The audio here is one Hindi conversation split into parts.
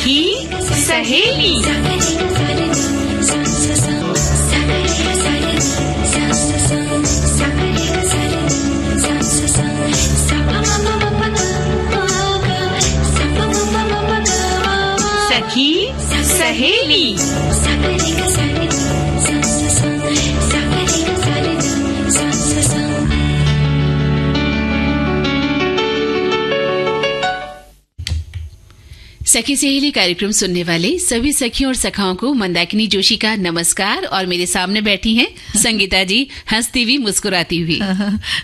सखी सहेली। सखी सहेली। सखी सहेली कार्यक्रम सुनने वाले सभी सखियों और सखाओं को मंदाकिनी जोशी का नमस्कार। और मेरे सामने बैठी हैं संगीता जी, हंसती हुई मुस्कुराती हुई।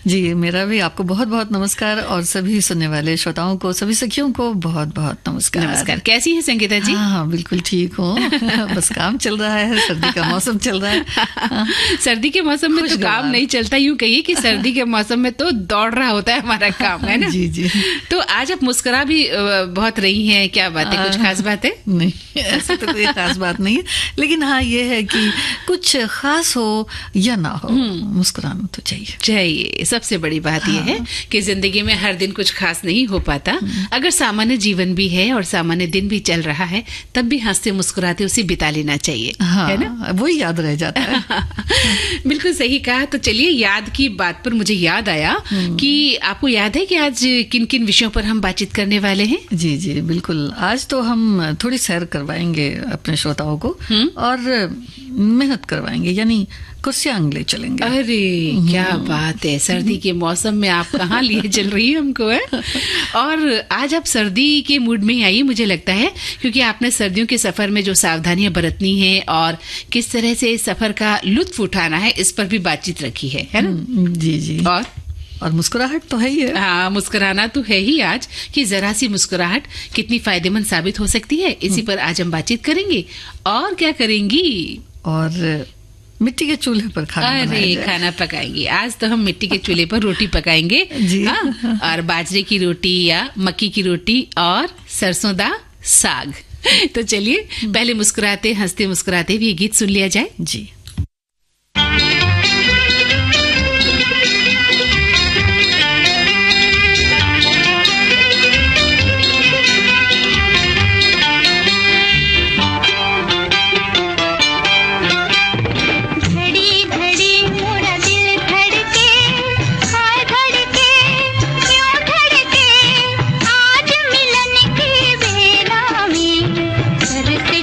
जी, मेरा भी आपको बहुत बहुत नमस्कार और सभी सुनने वाले श्रोताओं को, सभी सखियों को बहुत बहुत नमस्कार। नमस्कार। कैसी है संगीता जी? हाँ, बिल्कुल ठीक हूँ। बस काम चल रहा है, सर्दी का मौसम चल रहा है। सर्दी के मौसम में तो काम नहीं चलता, यूं कहिए कि सर्दी के मौसम में तो दौड़ रहा होता है हमारा काम, है ना? जी जी। तो आज आप मुस्कुरा भी बहुत रही हैं, क्या बात है? कुछ खास बात है? नहीं, ऐसे तो कोई खास बात नहीं है, लेकिन हाँ ये है कि कुछ खास हो या ना हो, मुस्कुराना तो चाहिए। सबसे बड़ी बात ये है कि जिंदगी में हर दिन कुछ खास नहीं हो पाता। अगर सामान्य जीवन भी है और सामान्य दिन भी चल रहा है, तब भी हंसते मुस्कुराते उसे बिता लेना चाहिए, है ना? वही याद रह जाता है। बिल्कुल सही कहा। तो चलिए, याद की बात पर मुझे याद आया कि आपको याद है कि आज किन किन विषयों पर हम बातचीत करने वाले हैं? जी जी बिल्कुल। आज तो हम थोड़ी सैर करवाएंगे अपने श्रोताओं को और मेहनत करवाएंगे, यानी कुर्सियां ले चलेंगे। अरे क्या बात है! सर्दी के मौसम में आप कहाँ लिए चल रही है हमको, है? और आज आप सर्दी के मूड में ही आई, मुझे लगता है, क्योंकि आपने सर्दियों के सफर में जो सावधानियां बरतनी है और किस तरह से सफर का लुत्फ उठाना है, इस पर भी बातचीत रखी है ना? जी जी। और मुस्कुराहट तो है ही है। हाँ, मुस्कुराना तो है ही आज, कि जरा सी मुस्कुराहट कितनी फायदेमंद साबित हो सकती है। इसी पर आज हम बातचीत करेंगे। और क्या करेंगी? और मिट्टी के चूल्हे पर खाना पकाएंगे। आज तो हम मिट्टी के चूल्हे पर रोटी पकाएंगे जी। हाँ, और बाजरे की रोटी या मक्की की रोटी और सरसों दा साग। तो चलिए, पहले मुस्कुराते हंसते मुस्कुराते भी गीत सुन लिया जाए। जी।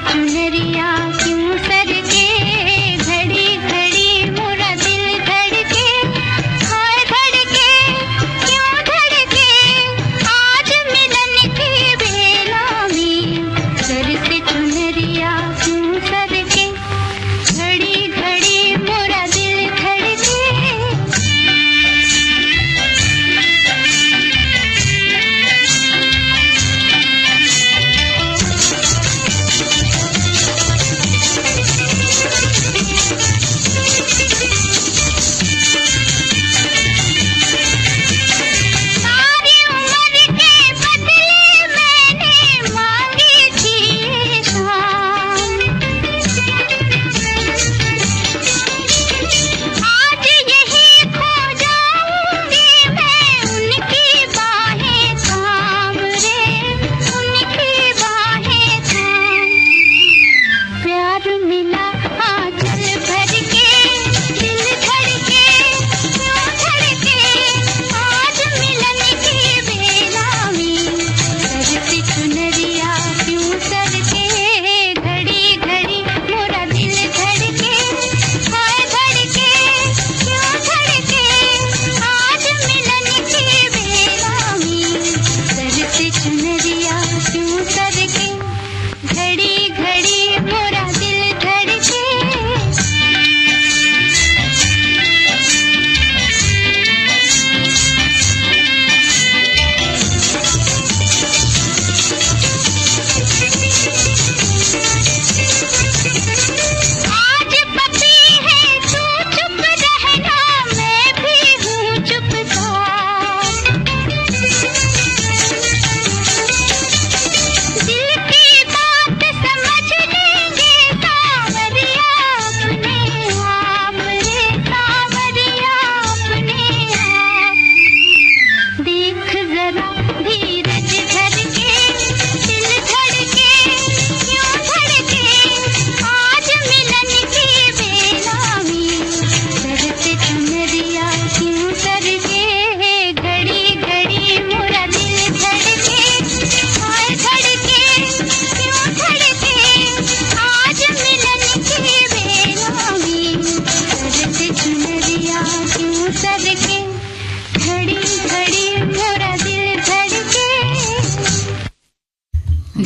चुनरिया क्यों सर के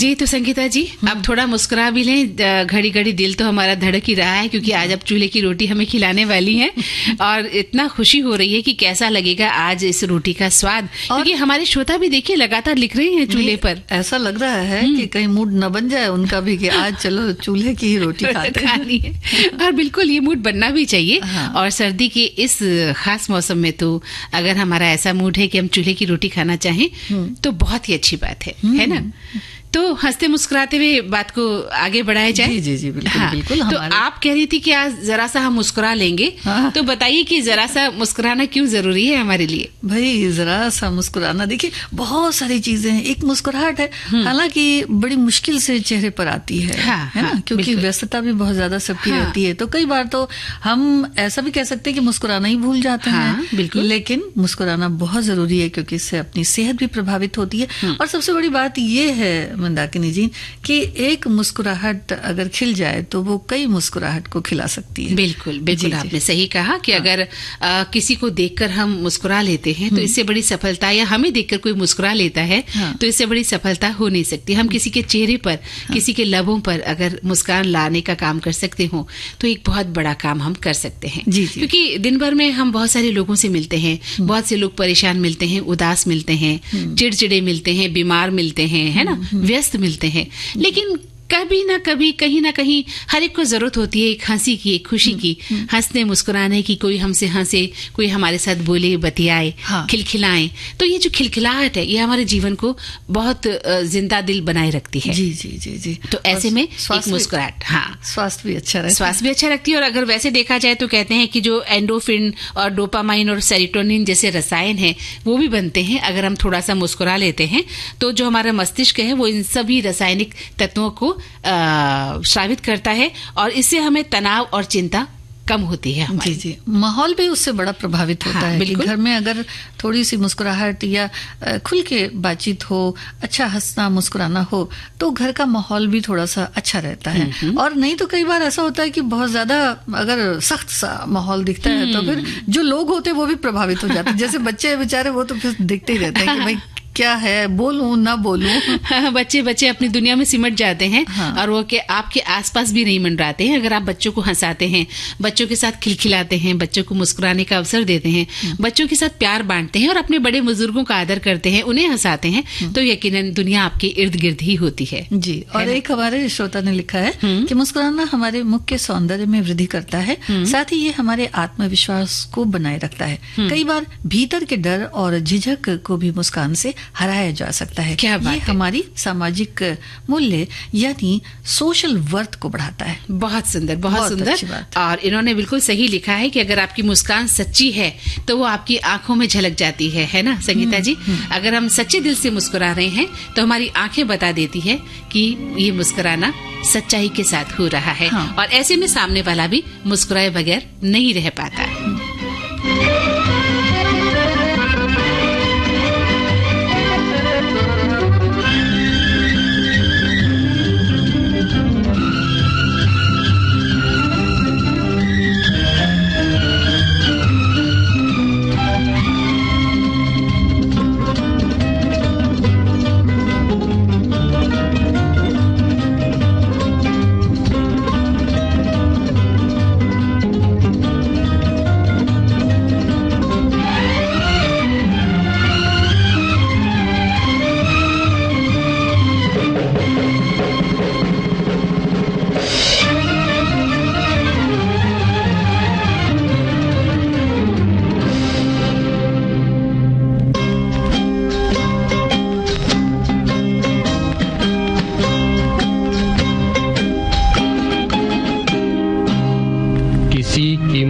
जी। तो संगीता जी अब थोड़ा मुस्कुरा भी लें, घड़ी घड़ी दिल तो हमारा धड़क ही रहा है क्योंकि आज अब चूल्हे की रोटी हमें खिलाने वाली है और इतना खुशी हो रही है कि कैसा लगेगा आज इस रोटी का स्वाद, क्योंकि हमारे श्रोता भी देखिए लगातार लिख रहे हैं चूल्हे पर। ऐसा लग रहा है कि कहीं मूड न बन जाए उनका भी कि आज चलो चूल्हे की ही रोटी खानी है। और बिल्कुल ये मूड बनना भी चाहिए। और सर्दी के इस खास मौसम में तो अगर हमारा ऐसा मूड है कि हम चूल्हे की रोटी खाना चाहें तो बहुत ही अच्छी बात है ना। तो हंसते मुस्कुराते हुए बात को आगे बढ़ाया जाए। जी जी बिल्कुल। हाँ, बिल्कुल। तो आप कह रही थी कि आज जरा सा हम मुस्कुरा लेंगे। हाँ। तो बताइए कि जरा सा मुस्कुराना क्यों जरूरी है हमारे लिए? भाई जरा सा मुस्कुराना, देखिए बहुत सारी चीजें हैं। एक मुस्कुराहट है, हालांकि बड़ी मुश्किल से चेहरे पर आती है, है ना, क्योंकि व्यस्तता भी बहुत ज्यादा सबकी रहती है। तो कई बार तो हम ऐसा भी कह सकते हैं कि मुस्कुराना ही भूल जाते हैं। बिल्कुल। लेकिन मुस्कुराना बहुत जरूरी है क्योंकि इससे अपनी सेहत भी प्रभावित होती है। और सबसे बड़ी बात ये है मंदाकिनी जी कि एक मुस्कुराहट अगर खिल जाए तो वो कई मुस्कुराहट को खिला सकती है। बिल्कुल बिल्कुल, आपने सही कहा कि अगर किसी को देखकर हम मुस्कुरा लेते हैं तो इससे बड़ी सफलता, या हमें देखकर कोई मुस्कुरा लेता है तो इससे बड़ी सफलता हो नहीं सकती। हम किसी के चेहरे पर, किसी के लबों पर अगर मुस्कान लाने का काम कर सकते हो तो एक बहुत बड़ा काम हम कर सकते हैं। क्योंकि दिन भर में हम बहुत सारे लोगों से मिलते हैं, बहुत से लोग परेशान मिलते हैं, उदास मिलते हैं, चिड़चिड़े मिलते हैं, बीमार मिलते हैं, है ना, व्यस्त मिलते हैं। लेकिन कभी ना कभी, कहीं ना कहीं हर एक को जरूरत होती है एक हंसी की, एक खुशी की, हंसने मुस्कुराने की। कोई हमसे हंसे, कोई हमारे साथ बोले, बतियाए, खिलखिलाए। तो ये जो खिलखिलाहट है ये हमारे जीवन को बहुत जिंदा दिल बनाए रखती है। जी जी जी जी। तो ऐसे में एक मुस्कुराहट, स्वास्थ्य भी अच्छा रहता है। स्वास्थ्य भी अच्छा रखती है। और अगर वैसे देखा जाए तो कहते हैं कि जो एंडोफिन और डोपामाइन और सेरोटोनिन जैसे रसायन हैं वो भी बनते हैं अगर हम थोड़ा सा मुस्कुरा लेते हैं। तो जो हमारा मस्तिष्क है वो इन सभी रासायनिक तत्वों को स्रावित करता है और इससे हमें तनाव और चिंता कम होती है। जी जी। माहौल भी उससे बड़ा प्रभावित होता है कि घर में अगर थोड़ी सी मुस्कुराहट या खुल के बातचीत हो, अच्छा हंसना मुस्कुराना हो तो घर का माहौल भी थोड़ा सा अच्छा रहता है। और नहीं तो कई बार ऐसा होता है कि बहुत ज्यादा अगर सख्त सा माहौल दिखता है तो फिर जो लोग होते हैं वो भी प्रभावित हो जाते हैं। जैसे बच्चे बेचारे वो तो फिर दिखते ही रहते हैं कि भाई क्या है, बोलूं ना बोलूं। बच्चे अपनी दुनिया में सिमट जाते हैं। और वो के आपके आसपास भी नहीं मंडराते हैं। अगर आप बच्चों को हंसाते हैं, बच्चों के साथ खिलखिलाते हैं, बच्चों को मुस्कुराने का अवसर देते हैं, बच्चों के साथ प्यार बांटते हैं और अपने बड़े बुजुर्गों का आदर करते हैं, उन्हें हंसाते हैं, तो यकीनन दुनिया आपके इर्द गिर्द ही होती है। जी। और एक हमारे श्रोता ने लिखा है कि मुस्कुराना हमारे मुख के सौंदर्य में वृद्धि करता है, साथ ही ये हमारे आत्मविश्वास को बनाए रखता है। कई बार भीतर के डर और झिझक को भी मुस्कान से हराया जा सकता है। क्या बात ये है? हमारी सामाजिक मूल्य यानी सोशल वर्थ को बढ़ाता है। बहुत सुंदर, बहुत सुंदर। और इन्होंने बिल्कुल सही लिखा है कि अगर आपकी मुस्कान सच्ची है तो वो आपकी आंखों में झलक जाती है ना संगीता जी? अगर हम सच्चे दिल से मुस्कुरा रहे हैं तो हमारी आंखें बता देती है कि ये मुस्कुराना सच्चाई के साथ हो रहा है। और ऐसे में सामने वाला भी मुस्कुराए बगैर नहीं रह पाता।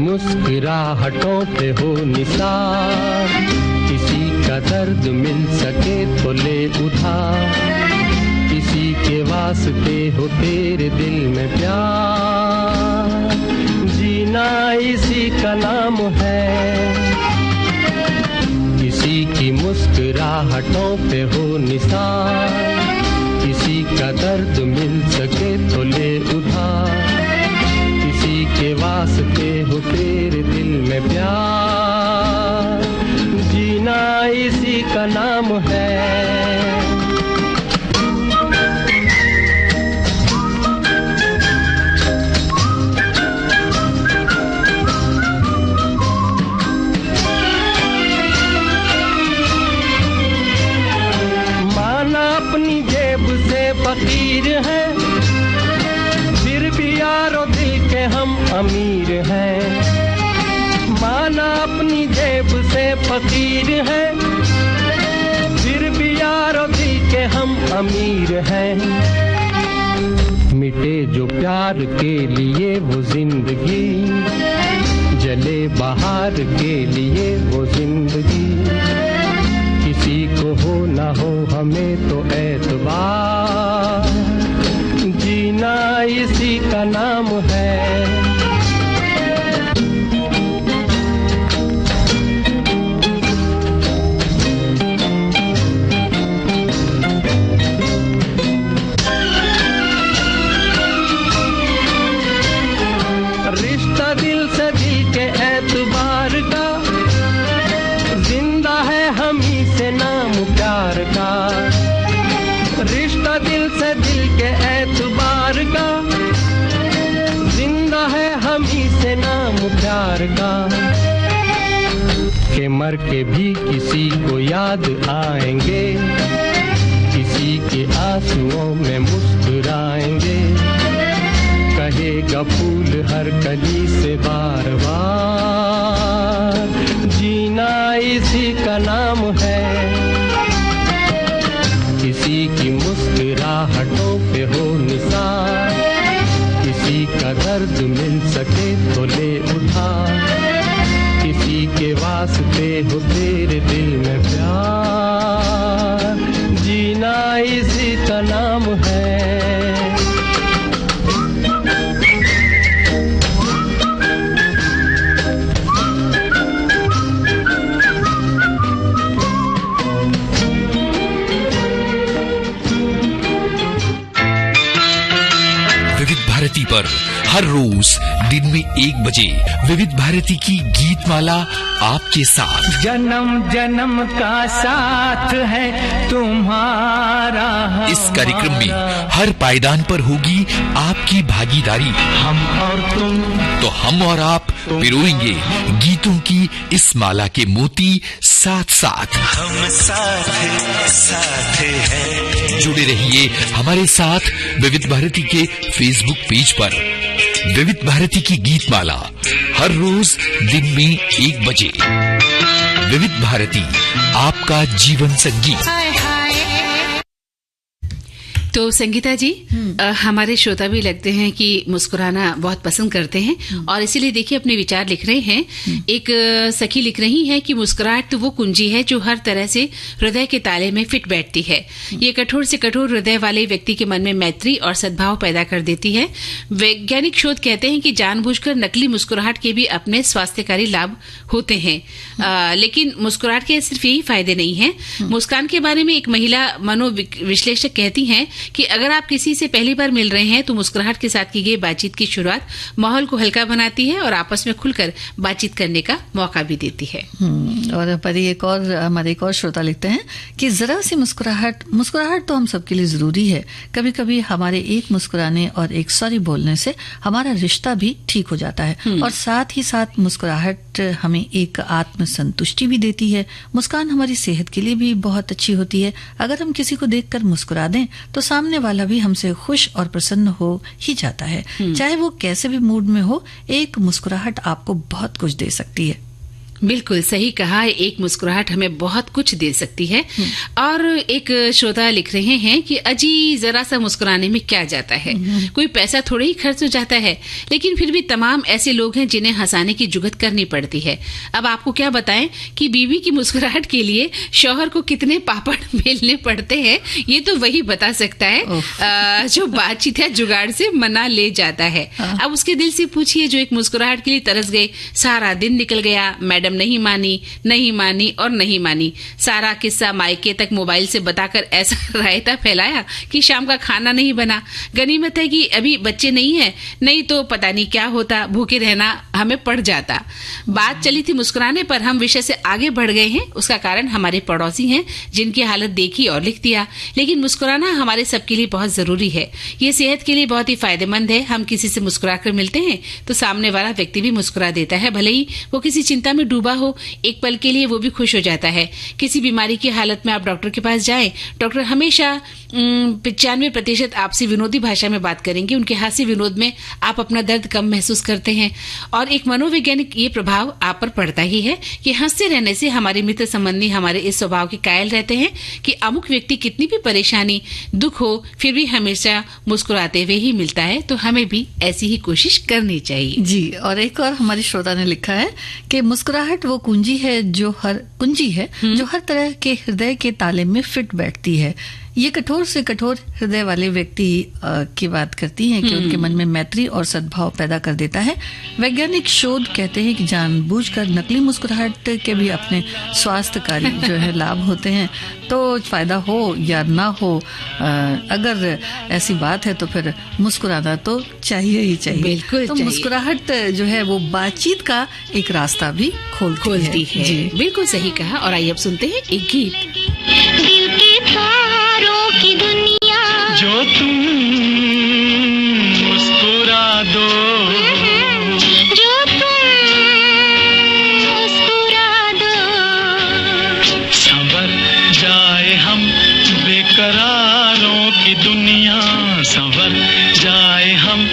मुस्कुराहटों पे हो निसार, किसी का दर्द मिल सके तो ले उधार, किसी के वास्ते हो तेरे दिल में प्यार, जीना इसी का नाम है। किसी की मुस्कुराहटों पे हो निसार, किसी का दर्द मिल सके तो ले उधार, किसी के वास्ते हो तेरे दिल में प्यार, जीना इसी का नाम है। फकीर हैं, फिर भी यारो दिल के हम अमीर हैं। माना अपनी जेब से फकीर हैं, फिर भी यारो दिल के हम अमीर हैं। मिटे जो प्यार के लिए वो जिंदगी, जले बाहर के लिए वो जिंदगी। किसी को हो ना हो हमें तो एतबार, जीना इसी का नाम है। रिश्ता दिल से दिल के एतबार का, जिंदा है हम ही से नाम प्यार का। रिश्ता दिल से दिल के एतबार का, जिंदा है हम ही से नाम प्यार का। के मर के भी किसी को याद आएंगे, किसी के आंसुओं में मुस्कुराएंगे। कहेगा फूल हर कली से बार बार, जीना इसी का नाम है। किसी की मुस्कुराहटों पे हो निसार, किसी का दर्द मिल सके तो ले उठा। किसी के वास्ते हो तेरे दिल में प्यार, जीना इसी का नाम है। भारती पर हर रोज दिन में 1 बजे विविध भारती की गीत माला आपके साथ। जन्म जन्म का साथ है तुम्हारा। इस कार्यक्रम में हर पायदान पर होगी आपकी भागीदारी। हम और तुम, तो हम और आप पिरोएंगे गीतों की इस माला के मोती साथ साथ। हम साथ साथ हैं। जुड़े रहिए हमारे साथ विविध भारती के फेसबुक पेज पर। विविध भारती की गीत माला हर रोज दिन में 1 बजे। विविध भारती, आपका जीवन संगीत। तो संगीता जी, हमारे श्रोता भी लगते हैं कि मुस्कुराना बहुत पसंद करते हैं और इसीलिए देखिए अपने विचार लिख रहे हैं। एक सखी लिख रही है कि मुस्कुराहट तो वो कुंजी है जो हर तरह से हृदय के ताले में फिट बैठती है। ये कठोर से कठोर हृदय वाले व्यक्ति के मन में मैत्री और सद्भाव पैदा कर देती है। वैज्ञानिक शोध कहते हैं कि जानबूझकर नकली मुस्कुराहट के भी अपने स्वास्थ्यकारी लाभ होते हैं। लेकिन मुस्कुराहट के सिर्फ यही फायदे नहीं है। मुस्कान के बारे में एक महिला मनोविश्लेषक कहती हैं कि अगर आप किसी से पहली बार मिल रहे हैं तो मुस्कुराहट के साथ की गई बातचीत की शुरुआत माहौल को हल्का बनाती है और आपस में खुलकर बातचीत करने का मौका भी देती है। और हमारे एक और श्रोता लिखते हैं कि जरा सी मुस्कुराहट तो हम सबके लिए जरूरी है। कभी कभी हमारे एक मुस्कुराने और एक सॉरी बोलने से हमारा रिश्ता भी ठीक हो जाता है और साथ ही साथ मुस्कुराहट हमें एक आत्म संतुष्टि भी देती है। मुस्कान हमारी सेहत के लिए भी बहुत अच्छी होती है। अगर हम किसी को देखकर मुस्कुरा दें तो सामने वाला भी हमसे खुश और प्रसन्न हो ही जाता है। चाहे वो कैसे भी मूड में हो, एक मुस्कुराहट आपको बहुत कुछ दे सकती है। बिल्कुल सही कहा, एक मुस्कुराहट हमें बहुत कुछ दे सकती है। और एक श्रोता लिख रहे हैं कि अजी जरा सा मुस्कुराने में क्या जाता है, कोई पैसा थोड़ा ही खर्च हो जाता है, लेकिन फिर भी तमाम ऐसे लोग हैं जिन्हें हंसाने की जुगत करनी पड़ती है। अब आपको क्या बताएं कि बीवी की मुस्कुराहट के लिए शौहर को कितने पापड़ बेलने पड़ते हैं, ये तो वही बता सकता है जो बातचीत है जुगाड़ से मना ले जाता है। अब उसके दिल से पूछिए जो एक मुस्कुराहट के लिए तरस गए। सारा दिन निकल गया, मैडम नहीं मानी और नहीं मानी। सारा किस्सा मायके तक मोबाइल से बताकर ऐसा रायता फैलाया कि शाम का खाना नहीं बना। गनीमत है कि अभी बच्चे नहीं है, नहीं तो पता नहीं क्या होता, भूखे रहना हमें पड़ जाता। बात चली थी मुस्कुराने पर, हम विषय से आगे बढ़ गए हैं। उसका कारण हमारे पड़ोसी हैं जिनकी हालत देखी और लिख दिया। लेकिन मुस्कुराना हमारे सबके लिए बहुत जरूरी है। ये सेहत के लिए बहुत ही फायदेमंद है। हम किसी से मुस्कुराकर मिलते हैं तो सामने वाला व्यक्ति भी मुस्कुरा देता है, भले ही वो किसी चिंता में डूबा हो, एक पल के लिए वो भी खुश हो जाता है। किसी बीमारी की हालत में आप डॉक्टर के पास जाएं, डॉक्टर हमेशा 95% आपसे विनोदी भाषा में बात करेंगे। उनके हास्य विनोद में आप अपना दर्द कम महसूस करते हैं। और एक मनोवैज्ञानिक ये प्रभाव आप पर पड़ता ही है कि हंसते रहने से हमारे मित्र संबंधी हमारे इस स्वभाव के कायल रहते हैं कि अमुक व्यक्ति कितनी भी परेशानी दुख हो फिर भी हमेशा मुस्कुराते हुए ही मिलता है। तो हमें भी ऐसी ही कोशिश करनी चाहिए जी। और एक और हमारी श्रोता ने लिखा है कि मुस्कुराहट वो कुंजी है जो हर तरह के हृदय के ताले में फिट बैठती है। ये कठोर से कठोर हृदय वाले व्यक्ति की बात करती हैं कि उनके मन में मैत्री और सद्भाव पैदा कर देता है। वैज्ञानिक शोध कहते हैं कि जानबूझकर नकली मुस्कुराहट के भी अपने स्वास्थ्यकारी जो है लाभ होते हैं। तो फायदा हो या ना हो, अगर ऐसी बात है तो फिर मुस्कुराना तो चाहिए ही चाहिए। बिल्कुल तो चाहिए। मुस्कुराहट जो है वो बातचीत का एक रास्ता भी खोलती है। जी बिल्कुल सही कहा। और आइए अब सुनते हैं एक गीत। दिल के तारों की दुनिया जो तुम मुस्कुरा दो, जो तुम मुस्कुरा दो, संवर जाए हम बेकरारों की दुनिया, संवर जाए हम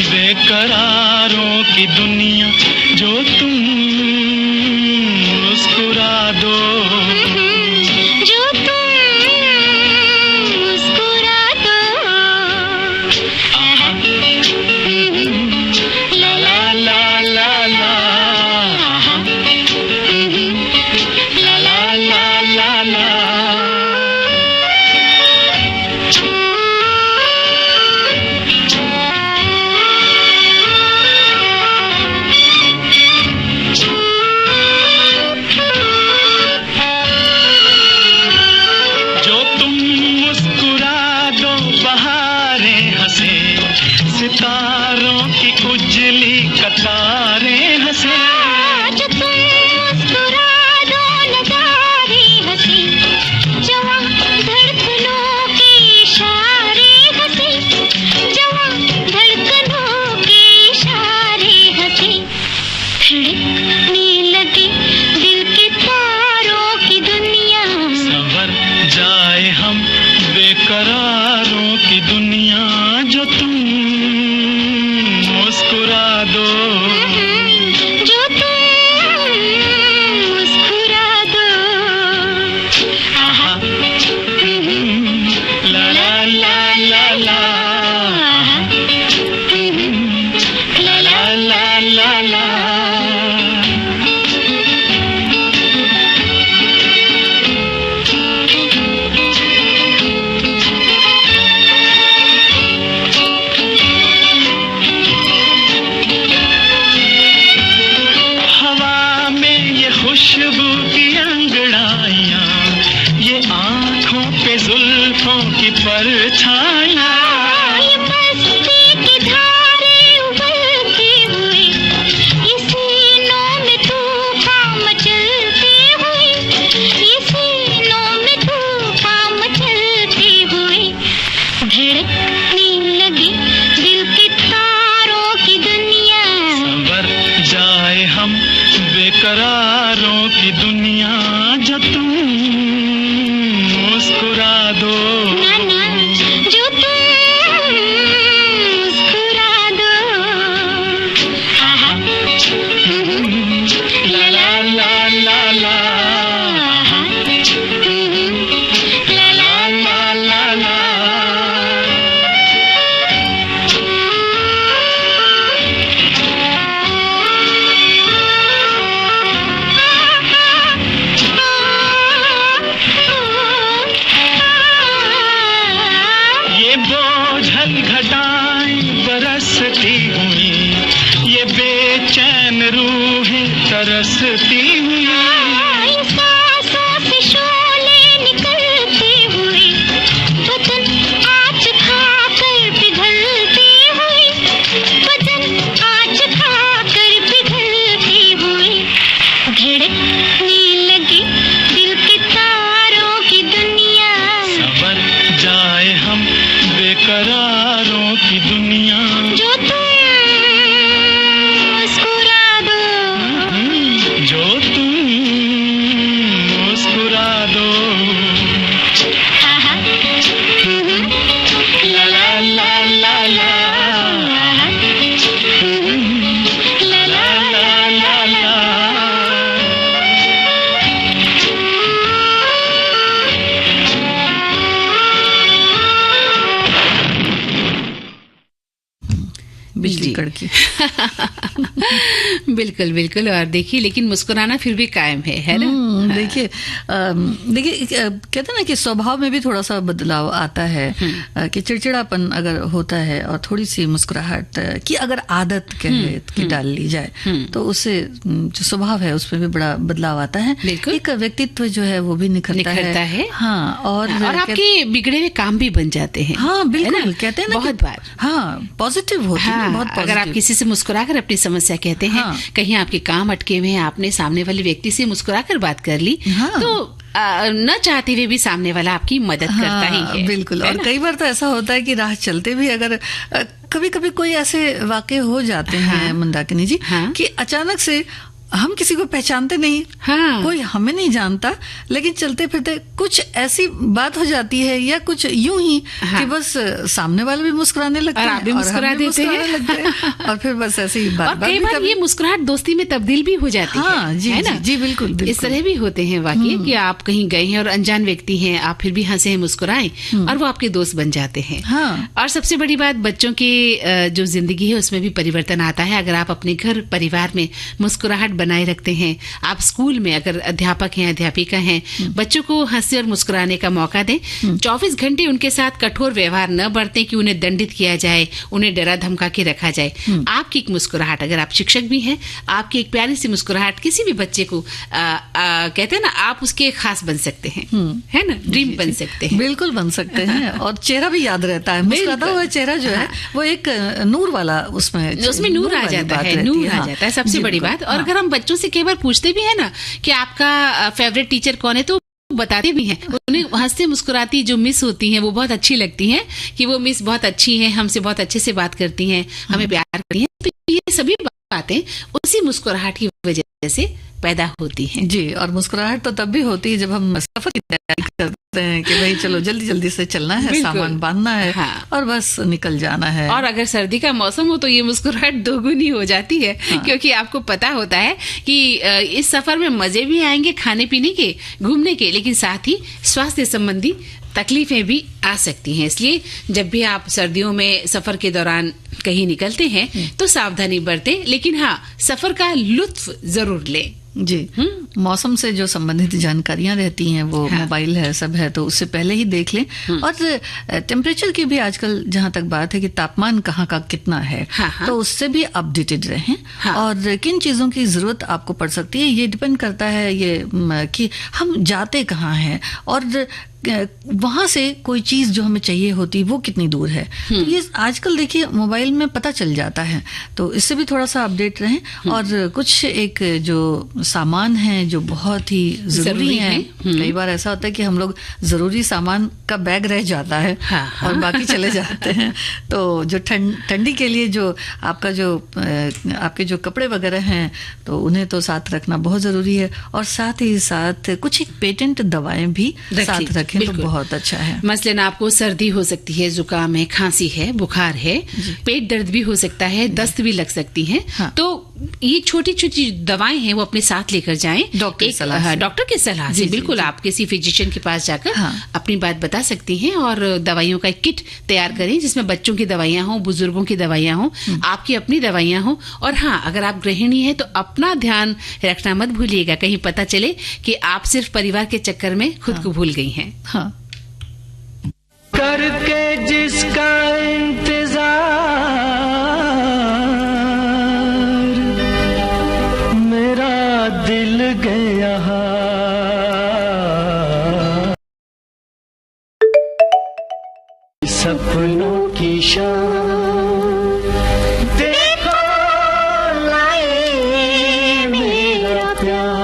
बेकरारों की दुनिया, जो तुम मुस्कुरा दो। जो तुम मुस्कुरा दो। आहा, ला ला ला ला ला, आहा, ला ला ला ला ला। जो तुम मुस्कुरा दो बहारें हंसे, सितारों की उजली कतारें हंसे। जो तुम मुस्कुरा दो नजारे हंसी, जवां धड़कनों के इशारे हंसी, जवां धड़कनों के इशारे हंसी, धड़कने लगी दिल के तारों की दुनिया, संवर जाए हम बेकरारों की दुनिया, जो तुम मुस्कुरा दो। जो तुम मुस्कुरा दो। आहा, ला ला ला ला ला, आहा, ला ला ला ला ला। हवा में ये खुशबू की अंगड़ाइयाँ, ये आँखों पे जुल्फों की परछाइयाँ, ये मस्ती की धारे उबलते हुए, ये सीनों में तूफान मचलते हुए, ये सीनों में तूफान मचलते हुए, धड़कने लगी दिल के तारों की दुनिया, संवर जाए हम बेकरारों की दुनिया, जो तुम मुस्कुरा दो। ना ना, जो तुम मुस्कुरा दो। आहा, ला ला ला ला ला, आहा, ला ला ला ला ला। ये बोझल घटाएं बरसती हुई, ये बेचैन रूहें तरसती हुई, ये सांसों से शोले निकलते हुए, बदन आँच खाकर पिघलते हुए, बदन आँच खाकर पिघलते हुए, धड़कने लगी दिल के तारों की दुनिया, संवर जाए हम बेकरारों की दुनिया, जो तुम मुस्कुरा दो। जो तुम अकड़ की। बिल्कुल बिल्कुल। और देखिए लेकिन मुस्कुराना फिर भी कायम है ना। देखिए कहते हैं ना कि स्वभाव में भी थोड़ा सा बदलाव आता है, कि चिड़चिड़ापन अगर होता है और थोड़ी सी मुस्कुराहट की अगर आदत कहे कि डाल ली जाए तो उससे जो स्वभाव है उसमें भी बड़ा बदलाव आता है। एक व्यक्तित्व जो है वो भी निखरता है। हाँ, और आपके बिगड़े हुए काम भी बन जाते हैं। हाँ बिल्कुल, कहते हैं ना बहुत बार पॉजिटिव होती है, बहुत पॉजिटिव। अगर आप किसी से मुस्कुराकर अपनी समस्या कहते हैं, कहीं आपके काम अटके हुए हैं, आपने सामने वाले व्यक्ति से मुस्कुराकर बात कर ली, तो न चाहते हुए भी सामने वाला आपकी मदद करता ही है। बिल्कुल। और कई बार तो ऐसा होता है कि राह चलते भी अगर कभी कभी कोई ऐसे वाकये हो जाते हैं मंदाकिनी जी, कि अचानक से हम किसी को पहचानते नहीं, कोई हमें नहीं जानता, लेकिन चलते फिरते कुछ ऐसी बात हो जाती है या कुछ यूं ही कि बस सामने वाले भी मुस्कुराने लगते हैं, आप भी मुस्कुरा देते हैं और फिर बस ऐसे ही बात। और कई बार ये मुस्कुराहट दोस्ती में तब्दील भी हो जाती है। जी, है ना? जी बिल्कुल, बिल्कुल। इस तरह भी होते हैं वाकई कि आप कहीं गए हैं और अनजान व्यक्ति हैं, आप फिर भी हंसे हैं, मुस्कुराए और वो आपके दोस्त बन जाते हैं। और सबसे बड़ी बात, बच्चों की जो जिंदगी है उसमें भी परिवर्तन आता है अगर आप अपने घर परिवार में मुस्कुराहट बनाए रखते हैं। आप स्कूल में अगर अध्यापक हैं, अध्यापिका हैं, बच्चों को हंसने और मुस्कुराने का मौका दें। 24 घंटे उनके साथ कठोर व्यवहार न बरतें कि उन्हें दंडित किया जाए, उन्हें डरा धमका के रखा जाए। आपकी एक मुस्कुराहट, अगर आप शिक्षक भी हैं, आपकी एक प्यारी सी मुस्कुराहट किसी भी बच्चे को कहते हैं ना, आप उसके खास बन सकते हैं, है ना, ड्रीम बन सकते हैं। बिल्कुल बन सकते हैं। और चेहरा भी याद रहता है, मुस्कुराता हुआ चेहरा जो है वो एक नूर वाला, उसमें नूर आ जाता है, नूर आ जाता है, सबसे बड़ी बात। और अगर हम बच्चों से कई बार पूछते भी है ना कि आपका फेवरेट टीचर कौन है, तो बताते भी हैं। उन्हें हंसते मुस्कुराती जो मिस होती हैं वो बहुत अच्छी लगती हैं, कि वो मिस बहुत अच्छी हैं, हमसे बहुत अच्छे से बात करती हैं, हमें प्यार करती हैं। तो ये सभी बातें उसी मुस्कुराहट की वजह से पैदा होती हैं। जी, और मुस्कुराहट तो तब भी होती है जब हम सफर की तैयारी करते हैं कि भाई चलो जल्दी जल्दी से चलना है, सामान बांधना है और बस निकल जाना है। और अगर सर्दी का मौसम हो तो ये मुस्कुराहट दोगुनी हो जाती है, क्योंकि आपको पता होता है कि इस सफर में मजे भी आएंगे, खाने पीने के, घूमने के, लेकिन साथ ही स्वास्थ्य संबंधी तकलीफें भी आ सकती हैं। इसलिए जब भी आप सर्दियों में सफर के दौरान कहीं निकलते हैं तो सावधानी बरतें, लेकिन हाँ, सफर का लुत्फ जरूर लें। जी, मौसम से जो संबंधित जानकारियां रहती हैं वो मोबाइल है, सब है, तो उससे पहले ही देख लें। और टेम्परेचर की भी आजकल जहां तक बात है कि तापमान कहाँ का कितना है, तो उससे भी अपडेटेड रहें। और किन चीजों की जरूरत आपको पड़ सकती है ये डिपेंड करता है ये कि हम जाते कहाँ हैं और वहां से कोई चीज जो हमें चाहिए होती वो कितनी दूर है। तो ये आजकल देखिए मोबाइल में पता चल जाता है, तो इससे भी थोड़ा सा अपडेट रहें। और कुछ एक जो सामान है जो बहुत ही जरूरी है, कई बार ऐसा होता है कि हम लोग जरूरी सामान का बैग रह जाता है और बाकी चले जाते हैं। तो जो ठंडी के लिए जो आपका जो आपके जो कपड़े वगैरह हैं तो उन्हें तो साथ रखना बहुत जरूरी है। और साथ ही साथ कुछ एक पेटेंट दवाएं भी साथ रखें तो बहुत अच्छा है। मसलन आपको सर्दी हो सकती है, जुकाम है, खांसी है, बुखार है, पेट दर्द भी हो सकता है, दस्त भी लग सकती है। तो ये छोटी छोटी दवाएं हैं वो अपने साथ लेकर जाएं डॉक्टर के सलाह से। बिल्कुल, आप किसी फिजिशियन के पास जाकर अपनी बात बता सकती हैं और दवाइयों का एक किट तैयार करें जिसमें बच्चों की दवाइयां हों, बुजुर्गों की दवाइयां हों, आपकी अपनी दवाइयां हों। और हाँ, अगर आप गृहिणी हैं तो अपना ध्यान रखना मत भूलिएगा, कहीं पता चले कि आप सिर्फ परिवार के चक्कर में खुद को भूल गई हैं। करके जिसका इंतजार मेरा दिल गया, सपनों की शान देखो लाए मेरा प्यार।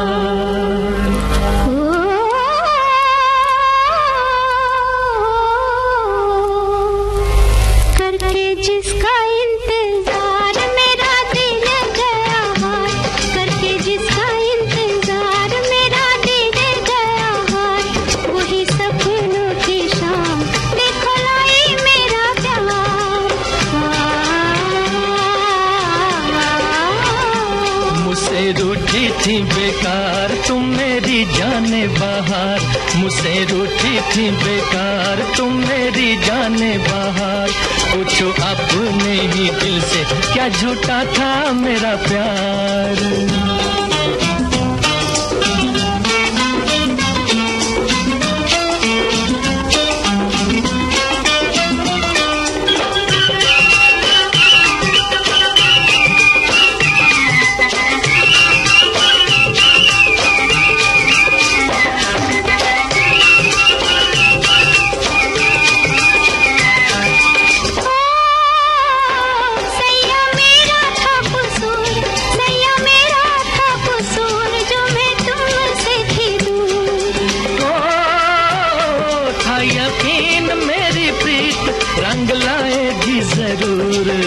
करके जिसका इंतजार मेरा दिल गया, करके जिसका इंतजार मेरा मेरी जाने बहार, मुझसे रूठी थी बेकार तुम मेरी जाने बहार। पूछो अपने ही दिल से क्या झूठा था मेरा प्यार।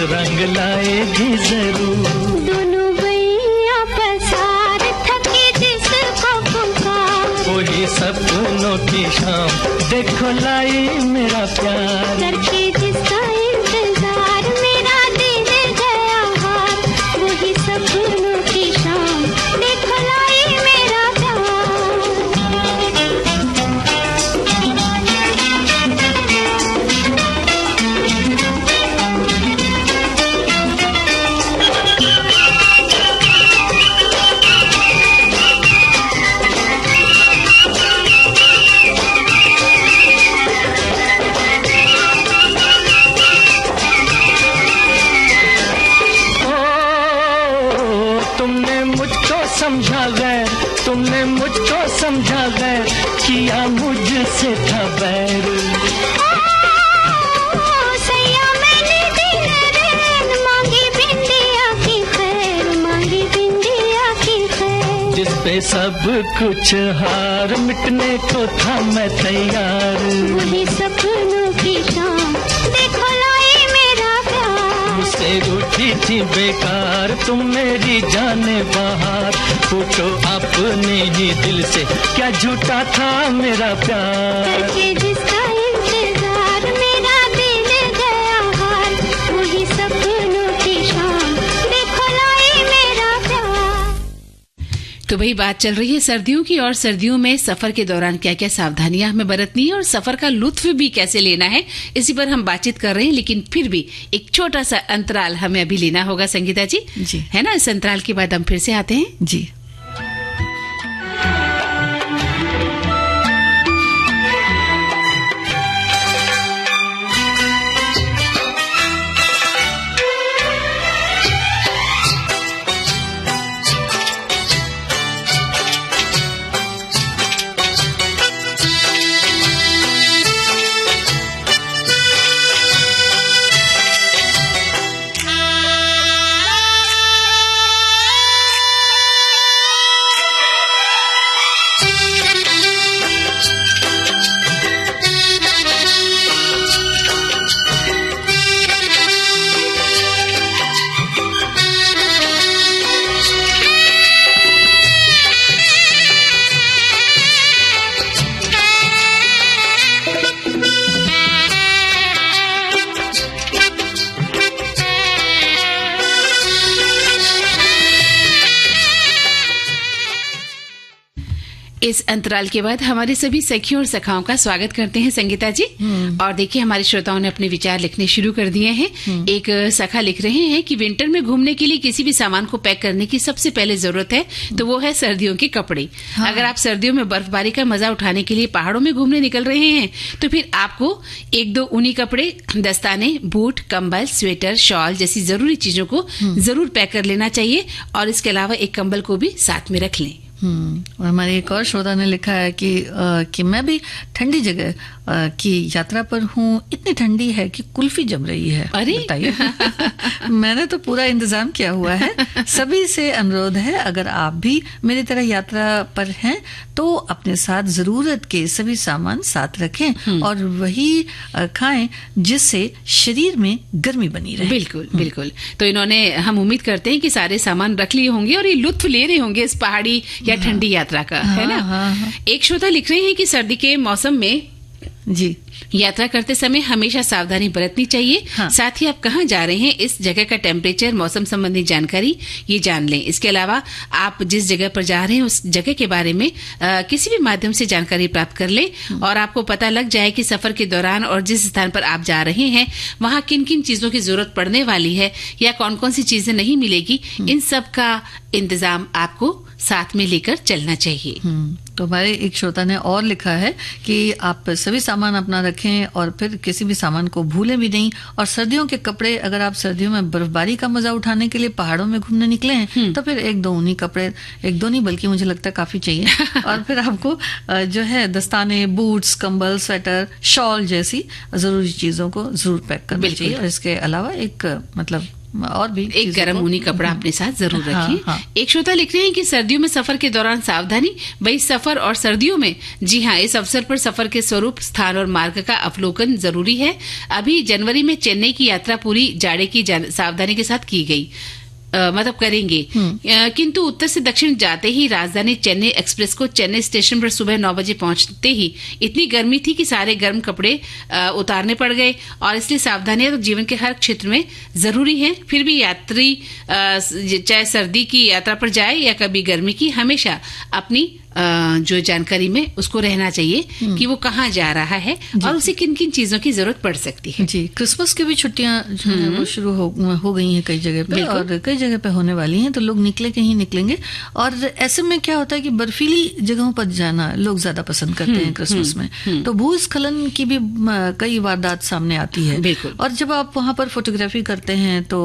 रंग लाएगी जरूर। दोनों भैया पसार थके जिसको पुकार, वही सपनों की शाम देखो लाई मेरा प्यार। करके जिसका इंतजार मेरा दिल गया हार, वही सपनों की शाम देखो लाई मेरा प्यार। तुमने मुझको समझा गैर, किया मुझसे था बैर। सैया मैंने दिन रैन मांगी बिंदिया की खैर, मांगी बिंदिया की खैर। जिस पे सब कुछ हार मिटने को था मैं तैयार। वही सपनों की शाम देखो लाई मेरा प्यार। मुझसे रूठी थी बेकार तुम मेरी जाने बहार। पूछो अपने ही दिल से क्या झूठा था मेरा प्यार। करके जिसका इंतजार मेरा दिल गया हार, वही सपनों की शाम देखो लाई मेरा प्यार। तो वही बात चल रही है सर्दियों की, और सर्दियों में सफर के दौरान क्या क्या सावधानियां हमें बरतनी है और सफर का लुत्फ भी कैसे लेना है, इसी पर हम बातचीत कर रहे हैं। लेकिन फिर भी एक छोटा सा अंतराल हमें अभी लेना होगा संगीता जी, है ना? इस अंतराल के बाद हम फिर से आते हैं जी। इस अंतराल के बाद हमारे सभी सखियों और सखाओं का स्वागत करते हैं संगीता जी। और देखिए हमारे श्रोताओं ने अपने विचार लिखने शुरू कर दिए हैं। एक सखा लिख रहे हैं कि विंटर में घूमने के लिए किसी भी सामान को पैक करने की सबसे पहले जरूरत है तो वो है सर्दियों के कपड़े। हाँ। अगर आप सर्दियों में बर्फबारी का मजा उठाने के लिए पहाड़ों में घूमने निकल रहे हैं तो फिर आपको 1-2 ऊनी कपड़े, दस्ताने, बूट, कंबल, स्वेटर, शॉल जैसी जरूरी चीजों को जरूर पैक कर लेना चाहिए और इसके अलावा एक कंबल को भी साथ में रख लें। और हमारे एक और श्रोता ने लिखा है कि मैं भी ठंडी जगह की यात्रा पर हूँ, इतनी ठंडी है कि कुल्फी जम रही है। अरे बताइए। मैंने तो पूरा इंतजाम किया हुआ है। सभी से अनुरोध है, अगर आप भी मेरी तरह यात्रा पर हैं तो अपने साथ जरूरत के सभी सामान साथ रखें और वही खाएं जिससे शरीर में गर्मी बनी रहे। बिल्कुल बिल्कुल। तो इन्होंने, हम उम्मीद करते हैं कि सारे सामान रख लिए होंगे और ये लुत्फ ले रहे होंगे इस पहाड़ी या ठंडी यात्रा का, है ना? एक श्रोता लिख रहे हैं कि सर्दी के मौसम में जी, यात्रा करते समय हमेशा सावधानी बरतनी चाहिए। हाँ। साथ ही आप कहाँ जा रहे हैं, इस जगह का टेम्परेचर, मौसम संबंधी जानकारी ये जान लें। इसके अलावा आप जिस जगह पर जा रहे हैं उस जगह के बारे में किसी भी माध्यम से जानकारी प्राप्त कर लें और आपको पता लग जाए कि सफर के दौरान और जिस स्थान पर आप जा रहे हैं वहाँ किन किन चीजों की जरूरत पड़ने वाली है या कौन कौन सी चीजें नहीं मिलेगी। इन सब का इंतजाम आपको साथ में लेकर चलना चाहिए। तो हमारे एक श्रोता ने और लिखा है कि आप सभी सामान अपना रखें और फिर किसी भी सामान को भूलें भी नहीं। और सर्दियों के कपड़े, अगर आप सर्दियों में बर्फबारी का मजा उठाने के लिए पहाड़ों में घूमने निकले हैं तो फिर एक दो ऊनी कपड़े, एक दो नहीं बल्कि मुझे लगता है काफी चाहिए। और फिर आपको जो है दस्ताने, बूट्स, कंबल, स्वेटर, शॉल जैसी जरूरी चीजों को जरूर पैक करना चाहिए। और इसके अलावा एक मतलब और भी एक गर्म ऊनी कपड़ा अपने साथ जरूर रखिए। हाँ। एक श्रोता लिख रहे हैं कि सर्दियों में सफर के दौरान सावधानी। भाई सफर और सर्दियों में, जी हाँ, इस अवसर पर सफर के स्वरूप, स्थान और मार्ग का अवलोकन जरूरी है। अभी जनवरी में चेन्नई की यात्रा पूरी जाड़े की सावधानी के साथ की गई, मतलब करेंगे। किंतु उत्तर से दक्षिण जाते ही राजधानी चेन्नई एक्सप्रेस को चेन्नई स्टेशन पर सुबह 9 बजे पहुंचते ही इतनी गर्मी थी कि सारे गर्म कपड़े उतारने पड़ गए। और इसलिए सावधानियां तो जीवन के हर क्षेत्र में जरूरी हैं। फिर भी यात्री चाहे सर्दी की यात्रा पर जाए या कभी गर्मी की, हमेशा अपनी जो जानकारी में उसको रहना चाहिए कि वो कहाँ जा रहा है और उसे किन किन चीजों की जरूरत पड़ सकती है। जी, क्रिसमस की भी छुट्टियां जो है वो शुरू हो गई हैं कई जगह पे और कई जगह पे होने वाली हैं, तो लोग निकले कहीं निकलेंगे। और ऐसे में क्या होता है कि बर्फीली जगहों पर जाना लोग ज्यादा पसंद करते हैं क्रिसमस में। तो भूस्खलन की भी कई वारदात सामने आती है। और जब आप वहां पर फोटोग्राफी करते हैं तो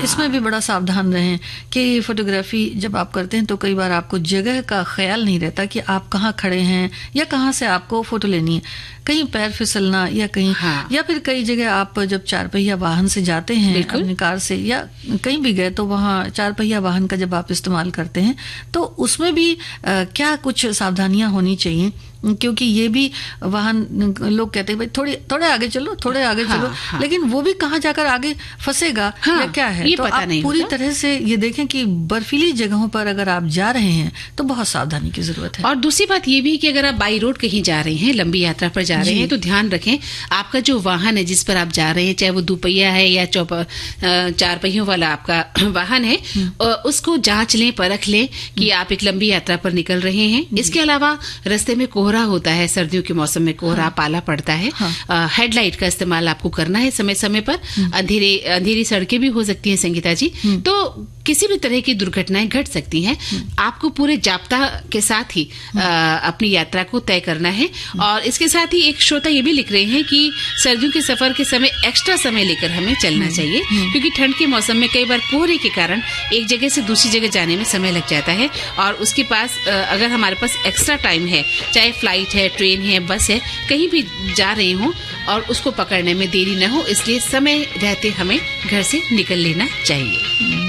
इसमें भी बड़ा सावधान रहें कि फोटोग्राफी जब आप करते हैं तो कई बार आपको जगह का ख्याल नहीं रहता कि आप कहाँ खड़े हैं या कहाँ से आपको फोटो लेनी है। कहीं पैर फिसलना या कहीं या फिर कई जगह आप जब 4 पहिया वाहन से जाते हैं अपनी कार से या कहीं भी गए तो वहाँ 4 पहिया वाहन का जब आप इस्तेमाल करते हैं तो उसमें भी क्या कुछ सावधानियां होनी चाहिए, क्योंकि ये भी वाहन लोग कहते हैं भाई थोड़े आगे चलो, थोड़े आगे चलो, लेकिन वो भी कहाँ जाकर आगे फंसेगा या क्या है, तो आप पूरी तरह से ये देखें कि बर्फीली जगहों पर अगर आप जा रहे हैं तो बहुत सावधानी की जरूरत है। और दूसरी बात ये भी कि अगर आप बाई रोड कहीं जा रहे हैं, लंबी यात्रा पर जा रहे हैं, तो ध्यान रखें आपका जो वाहन है जिस पर आप जा रहे हैं, चाहे वो 2 पहिया है या 4 पहियों वाला आपका वाहन है, उसको जांच लें, परख लें कि आप एक लंबी यात्रा पर निकल रहे हैं। इसके अलावा रास्ते में कोहरा होता है, सर्दियों के मौसम में कोहरा, पाला पड़ता है। हेडलाइट का इस्तेमाल आपको करना है समय समय पर। अंधेरी सड़कें भी हो सकती हैं संगीता जी, तो किसी भी तरह की दुर्घटनाएं घट सकती हैं। आपको पूरे जाप्ता के साथ ही अपनी यात्रा को तय करना है। और इसके साथ ही एक श्रोता ये भी लिख रहे हैं कि सर्दियों के सफर के समय एक्स्ट्रा समय लेकर हमें चलना चाहिए, क्योंकि ठंड के मौसम में कई बार कोहरे के कारण एक जगह से दूसरी जगह जाने में समय लग जाता है। और उसके पास अगर हमारे पास एक्स्ट्रा टाइम है, चाहे फ्लाइट है, ट्रेन है, बस है, कहीं भी जा रहे हो और उसको पकड़ने में देरी न हो, इसलिए समय रहते हमें घर से निकल लेना चाहिए।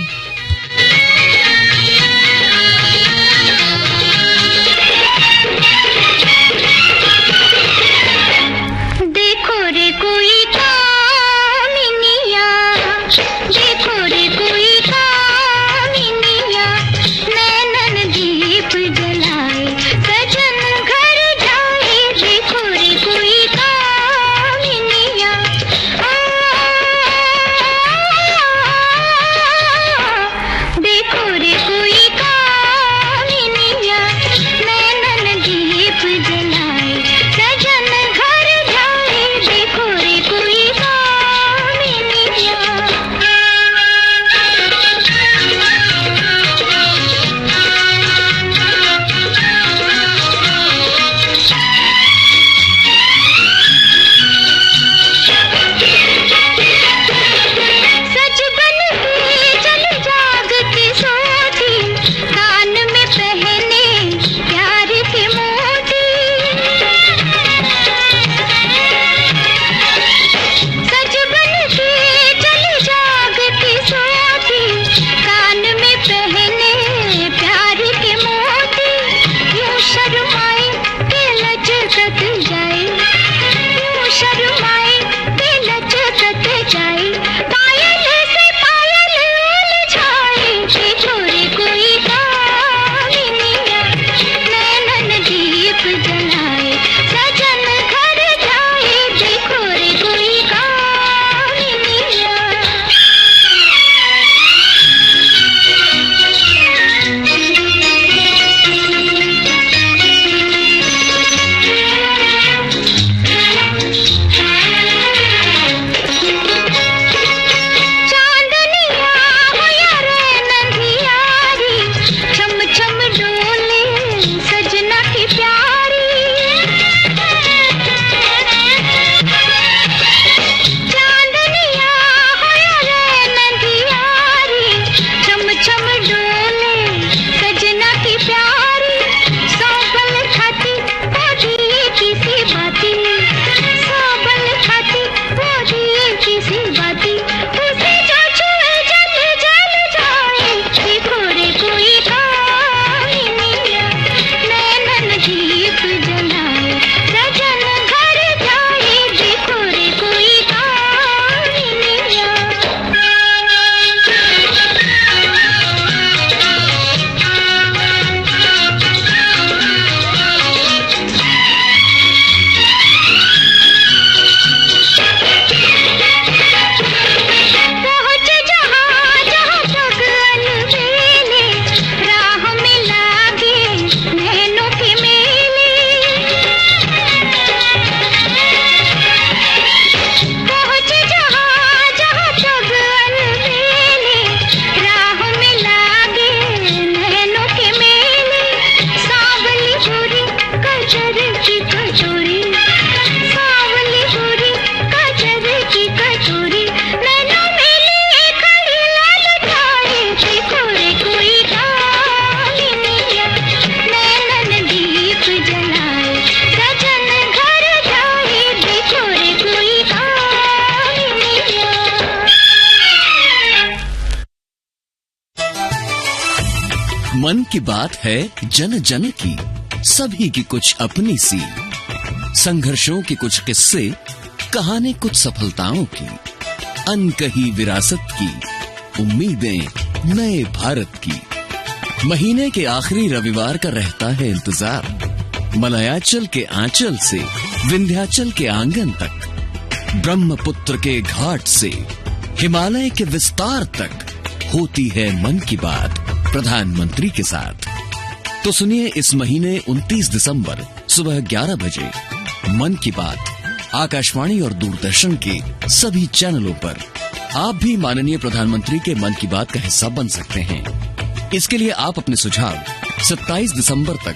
की बात है जन जन की, सभी की कुछ अपनी सी, संघर्षों के कुछ किस्से, कहानी कुछ सफलताओं की, अनकही विरासत की, उम्मीदें नए भारत की। महीने के आखिरी रविवार का रहता है इंतजार, मलयाचल के आंचल से विंध्याचल के आंगन तक, ब्रह्मपुत्र के घाट से हिमालय के विस्तार तक होती है मन की बात प्रधानमंत्री के साथ। तो सुनिए इस महीने 29 दिसंबर सुबह 11 बजे मन की बात आकाशवाणी और दूरदर्शन के सभी चैनलों पर। आप भी माननीय प्रधानमंत्री के मन की बात का हिस्सा बन सकते हैं। इसके लिए आप अपने सुझाव 27 दिसंबर तक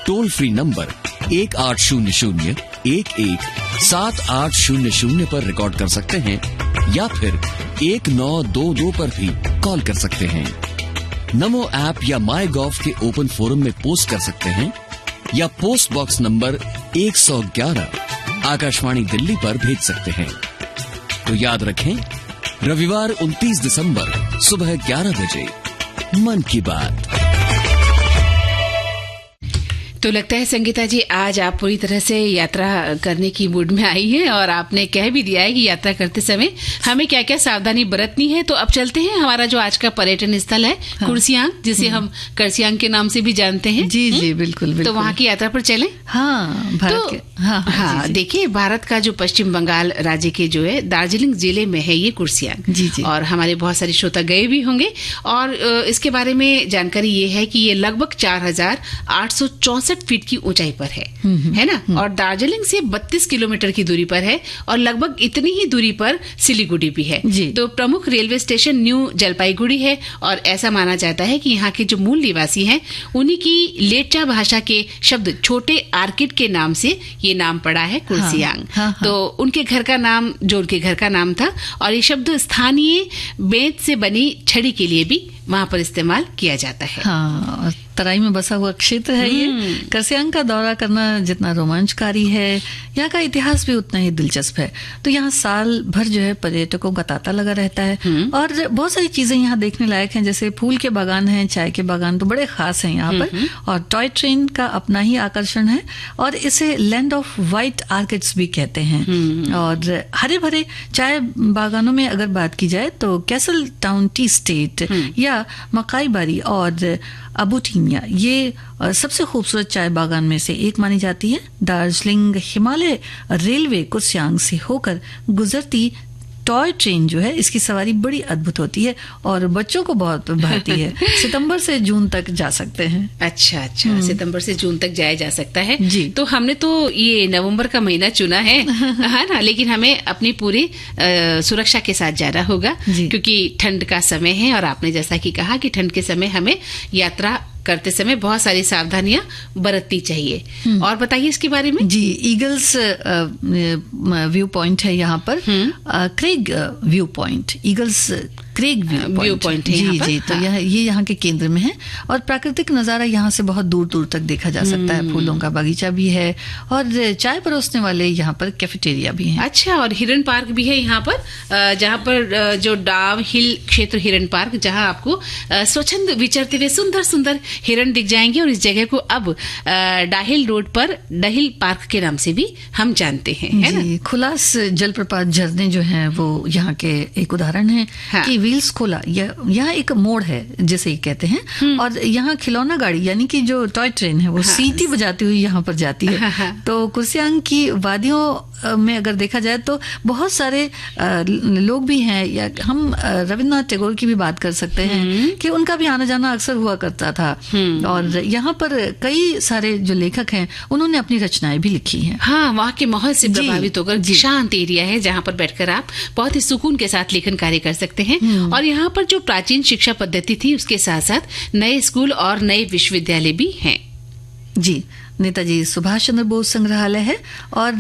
टोल फ्री नंबर 1800-11-7800 पर रिकॉर्ड कर सकते हैं या फिर 1922 पर भी कॉल कर सकते हैं। नमो ऐप या माई गॉव के ओपन फोरम में पोस्ट कर सकते हैं या post box number 111 Akashvani Delhi पर भेज सकते हैं। तो याद रखें, रविवार 29 दिसंबर सुबह 11 बजे मन की बात। तो लगता है संगीता जी आज आप पूरी तरह से यात्रा करने की मूड में आई हैं और आपने कह भी दिया है कि यात्रा करते समय हमें क्या क्या सावधानी बरतनी है। तो अब चलते हैं हमारा जो आज का पर्यटन स्थल है कुर्सियांग, जिसे हम करसियांग के नाम से भी जानते हैं। जी जी बिल्कुल बिल्कुल। तो वहाँ की यात्रा पर चलें। हाँ भारत तो, के हाँ देखिए भारत का जो पश्चिम बंगाल राज्य के जो है दार्जिलिंग जिले में है ये कुर्सियांग। जी जी। और हमारे बहुत सारे श्रोता गए भी होंगे और इसके बारे में जानकारी ये है कि ये लगभग 4,864 फीट की ऊंचाई पर है ना। और दार्जिलिंग से 32 किलोमीटर की दूरी पर है और लगभग इतनी ही दूरी पर सिलीगुड़ी भी है। तो प्रमुख रेलवे स्टेशन न्यू जलपाईगुड़ी है और ऐसा माना जाता है कि यहाँ के जो मूल निवासी हैं उन्हीं की लेप्चा भाषा के शब्द छोटे आर्किड के नाम से ये नाम पड़ा है कुर्सियांग। तो उनके घर का नाम था और ये शब्द स्थानीय बेंत से बनी छड़ी के लिए भी वहाँ पर इस्तेमाल किया जाता है। हाँ, तराई में बसा हुआ क्षेत्र है ये। करसियांग का दौरा करना जितना रोमांचकारी है, यहाँ का इतिहास भी उतना ही दिलचस्प है। तो यहाँ साल भर जो है पर्यटकों का तांता लगा रहता है और बहुत सारी चीजें यहाँ देखने लायक हैं, जैसे फूल के बागान हैं, चाय के बागान तो बड़े खास हैं यहाँ पर, और टॉय ट्रेन का अपना ही आकर्षण है और इसे लैंड ऑफ व्हाइट आर्किड्स भी कहते हैं। और हरे भरे चाय बागानों में अगर बात की जाए तो कैसल टाउन टी स्टेट या मकाई बारी और अबुटीनिया ये सबसे खूबसूरत चाय बागान में से एक मानी जाती है। दार्जिलिंग हिमालय रेलवे कुर्सियांग से होकर गुजरती टॉय ट्रेन जो है, इसकी सवारी बड़ी अद्भुत होती है और बच्चों को बहुत भाती है। सितंबर से जून तक जा सकते हैं। अच्छा, सितंबर से जून तक जाया जा सकता है जी। तो हमने तो ये नवंबर का महीना चुना है ना, लेकिन हमें अपनी पूरी सुरक्षा के साथ जाना होगा क्योंकि ठंड का समय है और आपने जैसा कि कहा कि ठंड के समय हमें यात्रा करते समय बहुत सारी सावधानियां बरतनी चाहिए। और बताइए इसके बारे में। जी, ईगल्स व्यू पॉइंट है यहाँ पर, Craig view point, eagles Craig view point है जी जी। तो ये यहाँ के केंद्र में है और प्राकृतिक नजारा यहाँ से बहुत दूर दूर तक देखा जा सकता है। फूलों का बगीचा भी है और चाय परोसने वाले यहाँ पर कैफेटेरिया भी है। अच्छा, और हिरन पार्क भी है यहाँ पर, जहाँ पर जो डाव हिल क्षेत्र हिरन पार्क, जहाँ आपको स्वच्छंद विचरते हुए सुंदर सुंदर हिरन दिख जाएंगे और इस जगह को अब डाहिल रोड पर डहिल पार्क के नाम से भी हम जानते हैं, है ना। खुलास जलप्रपात झरने जो हैं वो यहाँ के एक उदाहरण है कि व्हील्स खोला, यहाँ एक मोड़ है जिसे कहते हैं, और यहाँ खिलौना गाड़ी यानी कि जो टॉय ट्रेन है वो सीटी बजाती हुई यहाँ पर जाती है। तो कुर्सियांग की वादियों में अगर देखा जाए तो बहुत सारे लोग भी हैं, या हम रविन्द्रनाथ टैगोर की भी बात कर सकते हैं कि उनका भी आना जाना अक्सर हुआ करता था और यहाँ पर कई सारे जो लेखक हैं उन्होंने अपनी रचनाएं भी लिखी हैं। हाँ, वहाँ के माहौल से प्रभावित होकर शांत एरिया है जहाँ पर बैठकर आप बहुत ही सुकून के साथ लेखन कार्य कर सकते हैं। और यहाँ पर जो प्राचीन शिक्षा पद्धति थी उसके साथ साथ नए स्कूल और नए विश्वविद्यालय भी हैं। जी, नेताजी सुभाष चंद्र बोस संग्रहालय है और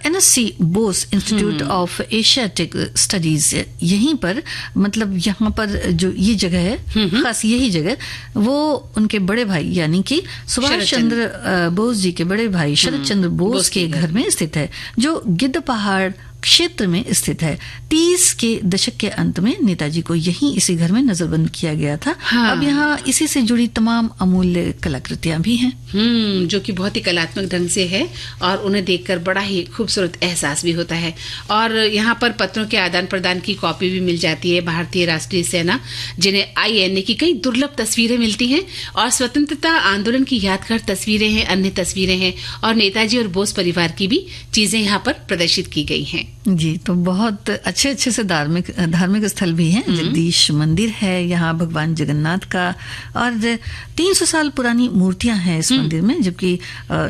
NSC Bose institute of Asiatic studies यहीं पर, मतलब यहाँ पर जो ये जगह है, खास यही जगह वो उनके बड़े भाई यानी कि सुभाष चंद्र बोस जी के बड़े भाई शरद चंद्र बोस के घर में स्थित है, जो गिद्ध पहाड़ क्षेत्र में स्थित है। 30 के दशक के अंत में नेताजी को यहीं इसी घर में नजरबंद किया गया था। हाँ। अब यहाँ इसी से जुड़ी तमाम अमूल्य कलाकृतियां भी हैं। जो कि बहुत ही कलात्मक ढंग से है और उन्हें देखकर बड़ा ही खूबसूरत एहसास भी होता है। और यहाँ पर पत्रों के आदान प्रदान की कॉपी भी मिल जाती है। भारतीय राष्ट्रीय सेना जिन्हें INA की कई दुर्लभ तस्वीरें मिलती हैं और स्वतंत्रता आंदोलन की यादगार तस्वीरें हैं, अन्य तस्वीरें हैं और नेताजी और बोस परिवार की भी चीजें यहाँ पर प्रदर्शित की गई हैं। जी, तो बहुत अच्छे से धार्मिक स्थल भी हैं। जगदीश मंदिर है यहाँ भगवान जगन्नाथ का, और 300 साल पुरानी मूर्तियां हैं इस मंदिर में। जबकि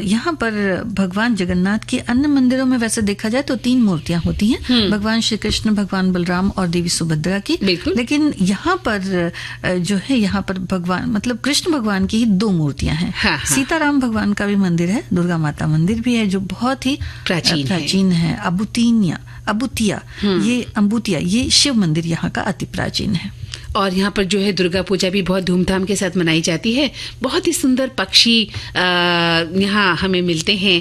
यहाँ पर भगवान जगन्नाथ के अन्य मंदिरों में वैसे देखा जाए तो 3 मूर्तियां होती हैं, भगवान श्री कृष्ण, भगवान बलराम और देवी सुभद्रा की। लेकिन यहाँ पर जो है, यहाँ पर भगवान मतलब कृष्ण भगवान की ही 2 मूर्तियां हैं। हाँ। सीताराम भगवान का भी मंदिर है, दुर्गा माता मंदिर भी है जो बहुत ही प्राचीन है। अम्बुतिया ये शिव मंदिर यहाँ का अति प्राचीन है। और यहाँ पर जो है दुर्गा पूजा भी बहुत धूमधाम के साथ मनाई जाती है। बहुत ही सुंदर पक्षी यहाँ हमें मिलते हैं,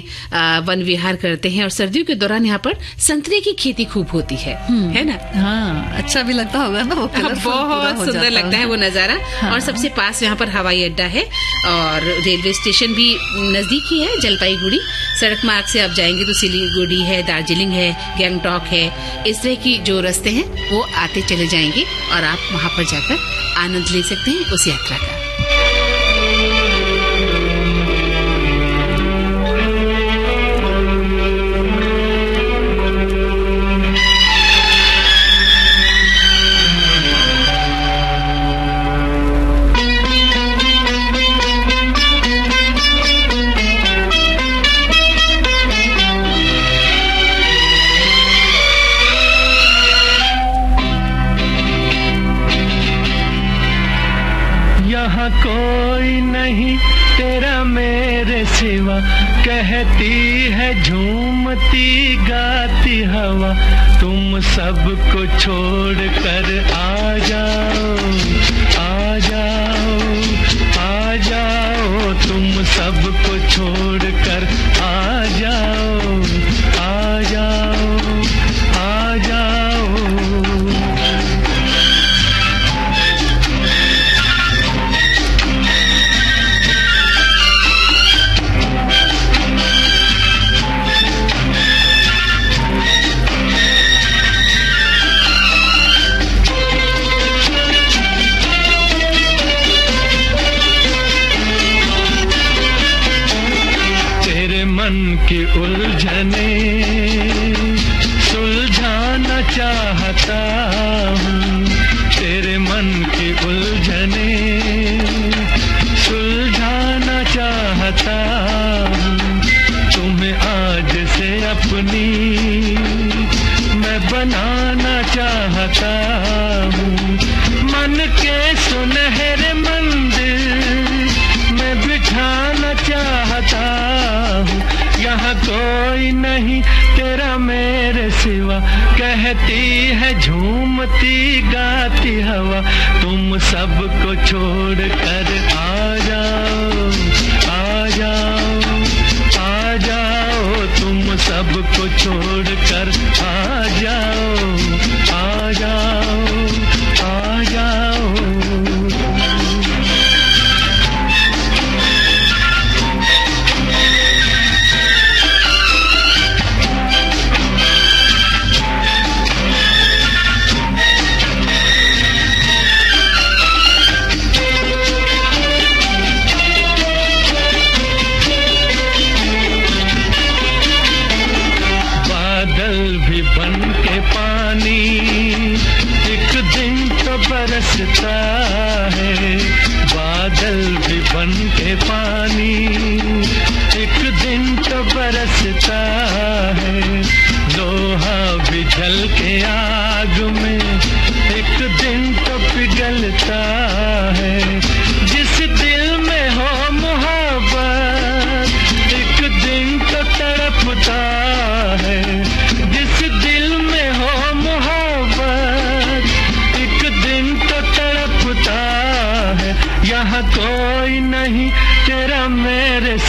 वन विहार करते हैं और सर्दियों के दौरान यहाँ पर संतरे की खेती खूब होती है ना? हाँ, अच्छा भी लगता होगा ना वो कलरफुल, बहुत सुंदर लगता है वो नजारा। हाँ। और सबसे पास यहाँ पर हवाई अड्डा है और रेलवे स्टेशन भी नजदीक ही है, जलपाईगुड़ी। सड़क मार्ग से आप जाएंगे तो सिलीगुड़ी है, दार्जिलिंग है, गैंगटॉक है, इस तरह की जो रास्ते हैं वो आते चले जाएंगे और आप वहां पर जाकर आनंद ले सकते हैं उस यात्रा का। कोई नहीं तेरा मेरे सिवा, कहती है झूमती गाती हवा, तुम सबको छोड़ कर आ जाओ, आ जाओ, आ जाओ, तुम सबको छोड़ कर आ जाओ, आ जाओ, आ जाओ। मन की उलझने सुलझाना चाहता हूँ, तेरे मन की उलझने सुलझाना चाहता हूँ, तुम्हें आज से अपनी मैं बनाना चाहता हूँ, मन के सुनहरे मंदिर में बिठाना चाहता हूँ, यहाँ कोई नहीं तेरा मेरे सिवा, कहती है झूमती गाती हवा, तुम सबको छोड़ कर आ जाओ, आ जाओ, आ जाओ, तुम सबको छोड़ कर आ जाओ, आ जाओ, आ जाओ।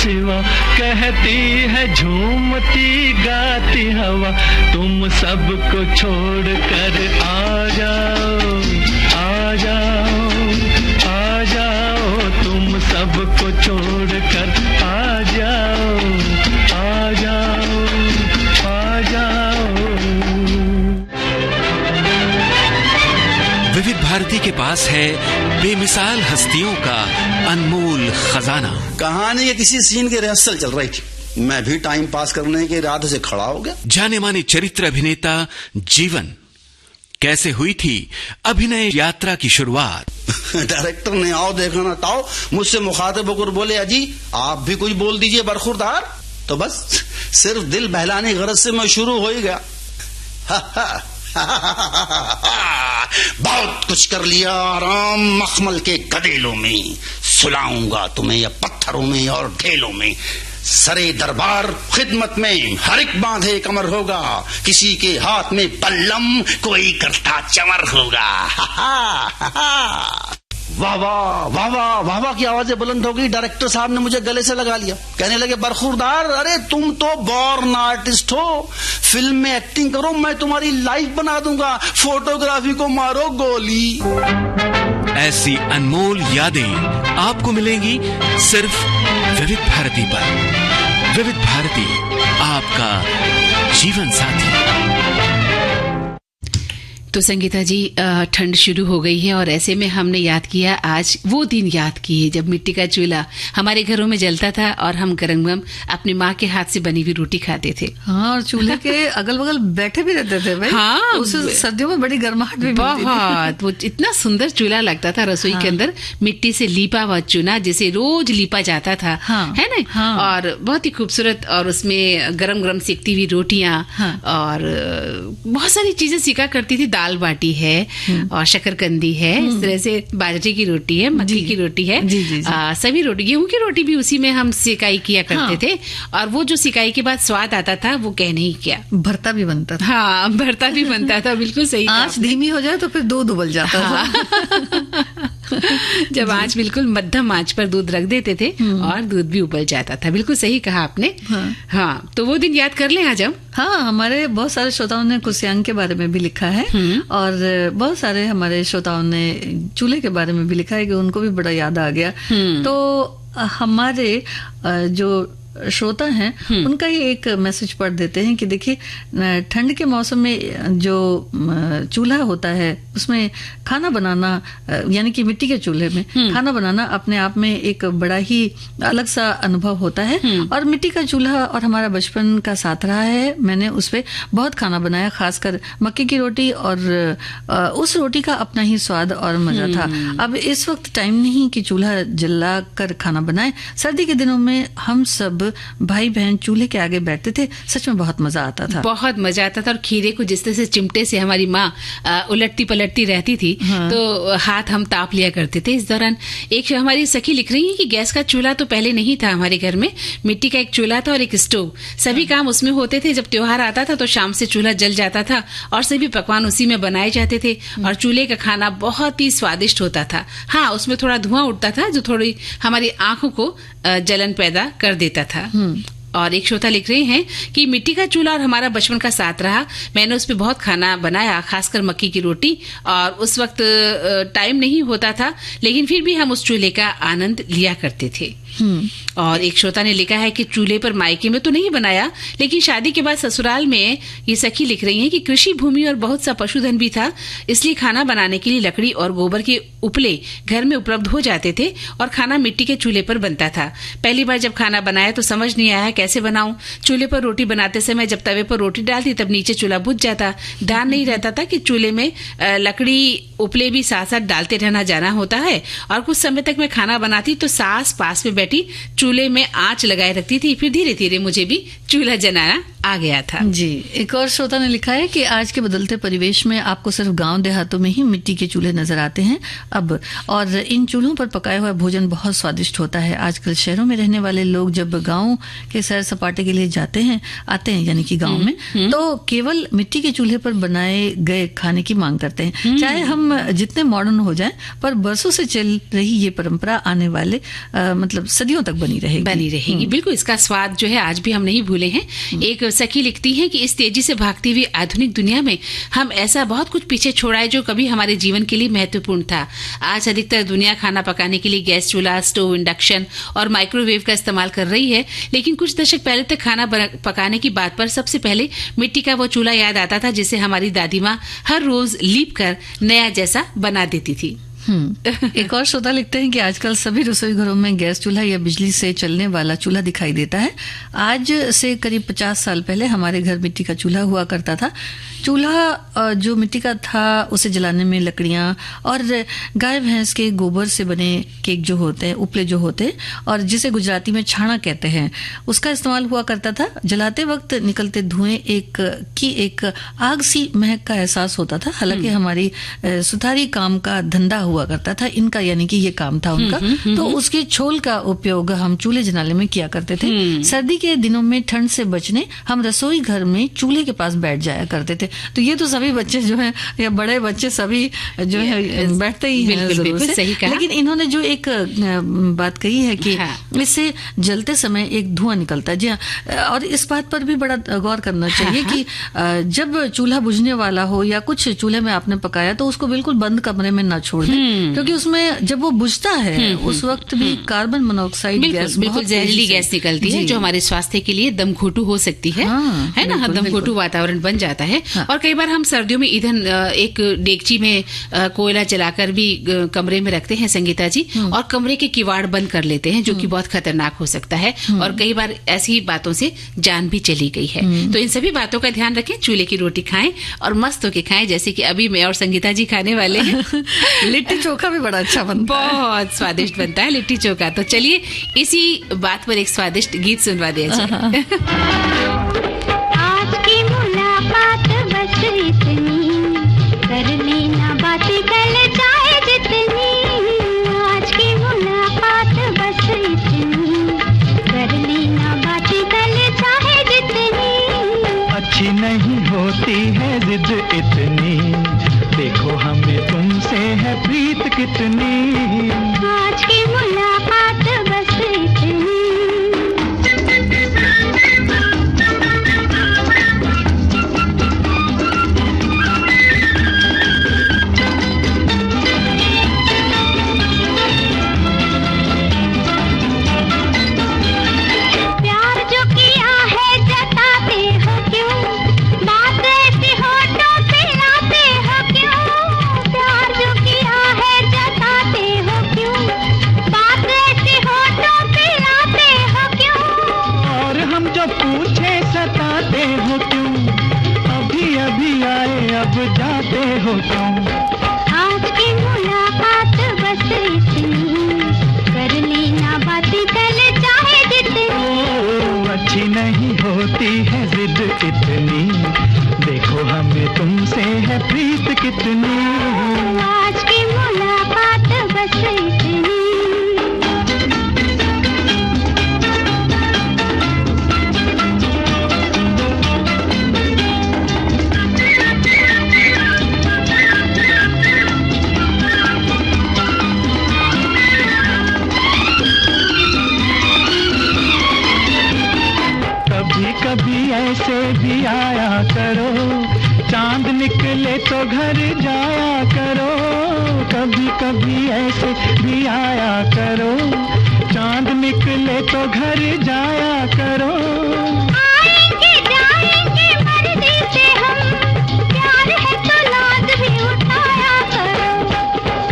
सिवा, कहती है झूमती गाती हवा, तुम सबको छोड़ कर आ जाओ, आ जाओ, आ जाओ, तुम सबको छोड़ कर आ जाओ, आ जाओ, आ जाओ। विविध भारती के पास है बेमिसाल हस्तियों का अनमोल खजाना। कहानी के किसी सीन की रिहर्सल चल रही थी, मैं भी टाइम पास करने के इरादे से खड़ा हो गया। जाने माने चरित्र अभिनेता जीवन, कैसे हुई थी अभिनय यात्रा की शुरुआत? डायरेक्टर ने आओ देखा ना ताओ मुझसे मुखातिब होकर बोले, अजी आप भी कुछ बोल दीजिए बरखुरदार। तो बस सिर्फ दिल बहलाने की गरज से मैं शुरू हो ही गया। बहुत कुछ कर लिया आराम मखमल के गदेलों में, सुलाऊंगा तुम्हें या पत्थरों में और ढेलों में, सरे दरबार खिदमत में हर एक बांधे कमर होगा, किसी के हाथ में बल्लम कोई करता चमर होगा। वाह वाह वाह वाह वाह वाह की आवाजें बुलंद हो गई। डायरेक्टर साहब ने मुझे गले से लगा लिया, कहने लगे, बरखुरदार अरे तुम तो बॉर्न आर्टिस्ट हो, फिल्म में एक्टिंग करो, मैं तुम्हारी लाइफ बना दूंगा, फोटोग्राफी को मारो गोली। ऐसी अनमोल यादें आपको मिलेंगी सिर्फ विविध भारती पर। विविध भारती, आपका जीवन साथी। तो संगीता जी, ठंड शुरू हो गई है और ऐसे में हमने याद किया, आज वो दिन याद किए जब मिट्टी का चूल्हा हमारे घरों में जलता था और हम गरम गरम अपनी माँ के हाथ से बनी हुई रोटी खाते थे। हाँ, और चूल्हे के अगल बगल बैठे भी रहते थे भाई। हाँ, उस सर्दियों में बड़ी गर्माहट भी मिलती थी। बहुत, वो इतना सुंदर चूल्हा लगता था रसोई के अंदर, मिट्टी से लीपा हुआ चूल्हा जिसे रोज लीपा जाता था, है ना? हाँ। और बहुत ही खूबसूरत, और उसमें गरम गरम सेकती हुई रोटियां और बहुत सारी चीजें सीखा करती थी। दाल बाटी है और शकरकंदी है, इस तरह से बाजरे की रोटी है, मक्की की रोटी है, सभी रोटी, गेहूं की रोटी भी उसी में हम सिकाई किया करते थे। और वो जो सिकाई के बाद स्वाद आता था वो कहने ही क्या। भरता भी बनता था। हाँ, भरता भी बनता था, बिल्कुल सही। आंच धीमी हो जाए तो फिर दूध उबल जाता था। जब आंच बिल्कुल मध्यम आंच पर दूध रख देते थे और दूध भी उबल जाता था। बिल्कुल सही कहा आपने। हाँ, तो वो दिन याद कर लें आज हम। हाँ, हमारे बहुत सारे श्रोताओं ने कुसियांग के बारे में भी लिखा है और बहुत सारे हमारे श्रोताओं ने चूल्हे के बारे में भी लिखा है कि उनको भी बड़ा याद आ गया। तो हमारे जो श्रोता हैं उनका ही एक मैसेज पढ़ देते हैं कि देखिए, ठंड के मौसम में जो चूल्हा होता है उसमें खाना बनाना, यानी कि मिट्टी के चूल्हे में खाना बनाना अपने आप में एक बड़ा ही अलग सा अनुभव होता है। और मिट्टी का चूल्हा और हमारा बचपन का साथ रहा है। मैंने उस पे बहुत खाना बनाया, खासकर मक्के की रोटी, और उस रोटी का अपना ही स्वाद और मजा था। अब इस वक्त टाइम नहीं कि चूल्हा जला कर खाना बनाए। सर्दी के दिनों में हम सब भाई बहन चूल्हे के आगे बैठते थे, सच में बहुत मजा आता था। बहुत मजा आता था। और खीरे को जिस तरह से चिमटे से हमारी माँ उलटती पलटती रहती थी, तो हाथ हम ताप लिया करते थे। इस दौरान एक हमारी सखी लिख रही है कि गैस का चूल्हा तो पहले नहीं था हमारे घर में, मिट्टी का एक चूल्हा था और एक स्टोव। सभी काम उसमें होते थे। जब त्योहार आता था तो शाम से चूल्हा जल जाता था और सभी पकवान उसी में बनाए जाते थे और चूल्हे का खाना बहुत ही स्वादिष्ट होता था। हाँ, उसमें थोड़ा धुआं उठता था जो थोड़ी हमारी आंखों को जलन पैदा कर देता था। और एक श्रोता लिख रहे हैं कि मिट्टी का चूल्हा और हमारा बचपन का साथ रहा। मैंने उस पे बहुत खाना बनाया, खासकर मक्की की रोटी, और उस वक्त टाइम नहीं होता था, लेकिन फिर भी हम उस चूल्हे का आनंद लिया करते थे। और एक श्रोता ने लिखा है कि चूल्हे पर मायके में तो नहीं बनाया, लेकिन शादी के बाद ससुराल में, ये सखी लिख रही हैं कि कृषि भूमि और बहुत सा पशुधन भी था, इसलिए खाना बनाने के लिए लकड़ी और गोबर के उपले घर में उपलब्ध हो जाते थे और खाना मिट्टी के चूल्हे पर बनता था। पहली बार जब खाना बनाया तो समझ नहीं आया कैसे बनाऊं। चूल्हे पर रोटी बनाते समय जब तवे पर रोटी डालती तब नीचे चूल्हा बुझ जाता। ध्यान नहीं रहता था कि चूल्हे में लकड़ी उपले भी साथ साथ डालते रहना जाना होता है। और कुछ समय तक मैं खाना बनाती तो सास पास में बैठी चूल्हे में आंच लगाए रखती थी, फिर धीरे धीरे मुझे भी चूल्हा जलाना आ गया था। जी, एक और श्रोता ने लिखा है कि आज के बदलते परिवेश में आपको सिर्फ गांव देहातों में ही मिट्टी के चूल्हे नजर आते हैं अब, और इन चूल्हों पर पकाया हुआ भोजन बहुत स्वादिष्ट होता है। आजकल शहरों में रहने वाले लोग जब गांव के सैर सपाटे के लिए आते हैं यानी कि गांव में, तो केवल मिट्टी के चूल्हे पर बनाए गए खाने की मांग करते हैं। चाहे हम जितने मॉडर्न हो जाएं, पर बरसों से चल रही ये परंपरा आने वाले मतलब सदियों तक बनी रहेगी। बिल्कुल, इसका स्वाद जो है आज भी हम नहीं भूले हैं। एक सखी लिखती है कि इस तेजी से भागती हुई आधुनिक दुनिया में हम ऐसा बहुत कुछ पीछे छोड़ा है जो कभी हमारे जीवन के लिए महत्वपूर्ण था। आज अधिकतर दुनिया खाना पकाने के लिए गैस चूल्हा, स्टोव, इंडक्शन और माइक्रोवेव का इस्तेमाल कर रही है, लेकिन कुछ दशक पहले तक खाना पकाने की बात पर सबसे पहले मिट्टी का वो चूल्हा याद आता था जिसे हमारी दादी माँ हर रोज लीप कर नया जैसा बना देती थी। एक और श्रोता लिखते हैं कि आजकल सभी रसोई घरों में गैस चूल्हा या बिजली से चलने वाला चूल्हा दिखाई देता है। आज से करीब 50 साल पहले हमारे घर मिट्टी का चूल्हा हुआ करता था। चूल्हा जो मिट्टी का था उसे जलाने में लकड़ियां और गाय भैंस के गोबर से बने केक जो होते हैं, उपले जो होते हैं, और जिसे गुजराती में छाना कहते हैं, उसका इस्तेमाल हुआ करता था। जलाते वक्त निकलते धुएं एक आग सी महक का एहसास होता था। हालांकि हमारी सुथारी काम का धंधा हुआ करता था इनका, यानी कि ये काम था उनका, तो उसके छोल का उपयोग हम चूल्हे जलाने में किया करते थे। सर्दी के दिनों में ठंड से बचने हम रसोई घर में चूल्हे के पास बैठ जाया करते थे। तो ये तो सभी बच्चे जो हैं या बड़े बच्चे सभी जो है बैठते ही हैं, बिल्कुल सही कहा। लेकिन इन्होंने जो एक बात कही है कि इससे जलते समय एक धुआं निकलता है। जी हाँ, और इस बात पर भी बड़ा गौर करना चाहिए कि जब चूल्हा बुझने वाला हो या कुछ चूल्हे में आपने पकाया तो उसको बिल्कुल बंद कमरे में ना छोड़ दें, क्योंकि उसमें जब वो बुझता है उस वक्त भी कार्बन मोनोक्साइड गैस, बिल्कुल जहरीली गैस निकलती है जो हमारे स्वास्थ्य के लिए दमघोटू हो सकती है, है ना। दमघोटू वातावरण बन जाता है। और कई बार हम सर्दियों में ईंधन एक डेगची में कोयला जलाकर भी कमरे में रखते हैं संगीता जी, और कमरे के किवाड़ बंद कर लेते हैं, जो कि बहुत खतरनाक हो सकता है। और कई बार ऐसी बातों से जान भी चली गई है। तो इन सभी बातों का ध्यान रखें, चूल्हे की रोटी खाएं और मस्त होके खाएं, जैसे कि अभी मैं और संगीता जी खाने वाले हैं। लिट्टी चोखा भी बड़ा अच्छा बनता है, बहुत स्वादिष्ट बनता है लिट्टी चोखा। तो चलिए इसी बात पर एक स्वादिष्ट गीत सुनवा दिया जाए। आज की मुलाकात बस इतनी, कर लेना बातें कल चाहे जितनी। आज की मुलाकात बस इतनी, कर लेना बातें कल चाहे जितनी। अच्छी नहीं होती है जिद इतनी, देखो हमें तुमसे है प्रीत कितनी। आज की मुलाकात बस इतनी। आज की मुलाकात बस इतनी, कर लेना बातें कल चाहे जितनी। अच्छी नहीं होती है जिद इतनी, देखो हमें तुमसे है प्रीत कितनी। आज की मुलाकात बस इतनी। कभी ऐसे भी आया करो, चांद निकले तो घर जाया करो। कभी कभी ऐसे भी आया करो, चांद निकले तो घर जाया करो। आएंगे जाएंगे मर्जी से हम, प्यार है तो लाज भी उठाया करो।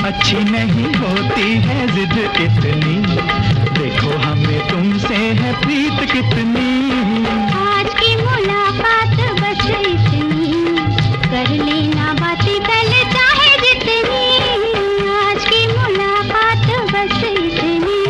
अच्छी नहीं होती है जिद इतनी, देखो हमें तुमसे है प्रीत कितनी। आज की मुलाकात बस इतनी, कर लेना बातें कल चाहे जितनी। आज की मुलाकात बस इतनी।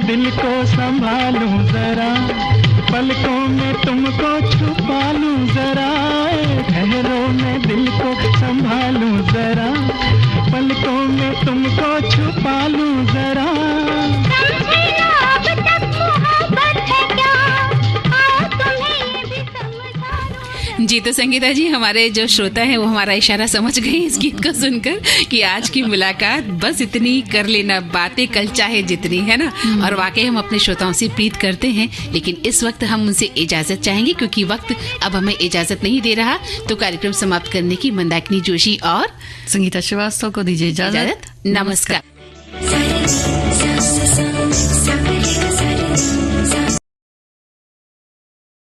दिल को संभालूं जरा, पलकों में तुमको छुपा लूं जरा, ठहरो मैं दिल को संभालूं जरा, पलकों में तुमको छुपा लूं जरा। जी तो संगीता जी, हमारे जो श्रोता हैं वो हमारा इशारा समझ गए इस गीत को सुनकर कि आज की मुलाकात बस इतनी कर लेना, बातें कल चाहे जितनी, है ना। और वाकई हम अपने श्रोताओं से प्रीत करते हैं, लेकिन इस वक्त हम उनसे इजाजत चाहेंगे क्योंकि वक्त अब हमें इजाजत नहीं दे रहा। तो कार्यक्रम समाप्त करने की मंदाकिनी जोशी और संगीता श्रीवास्तव को दीजिए इजाजत। नमस्कार।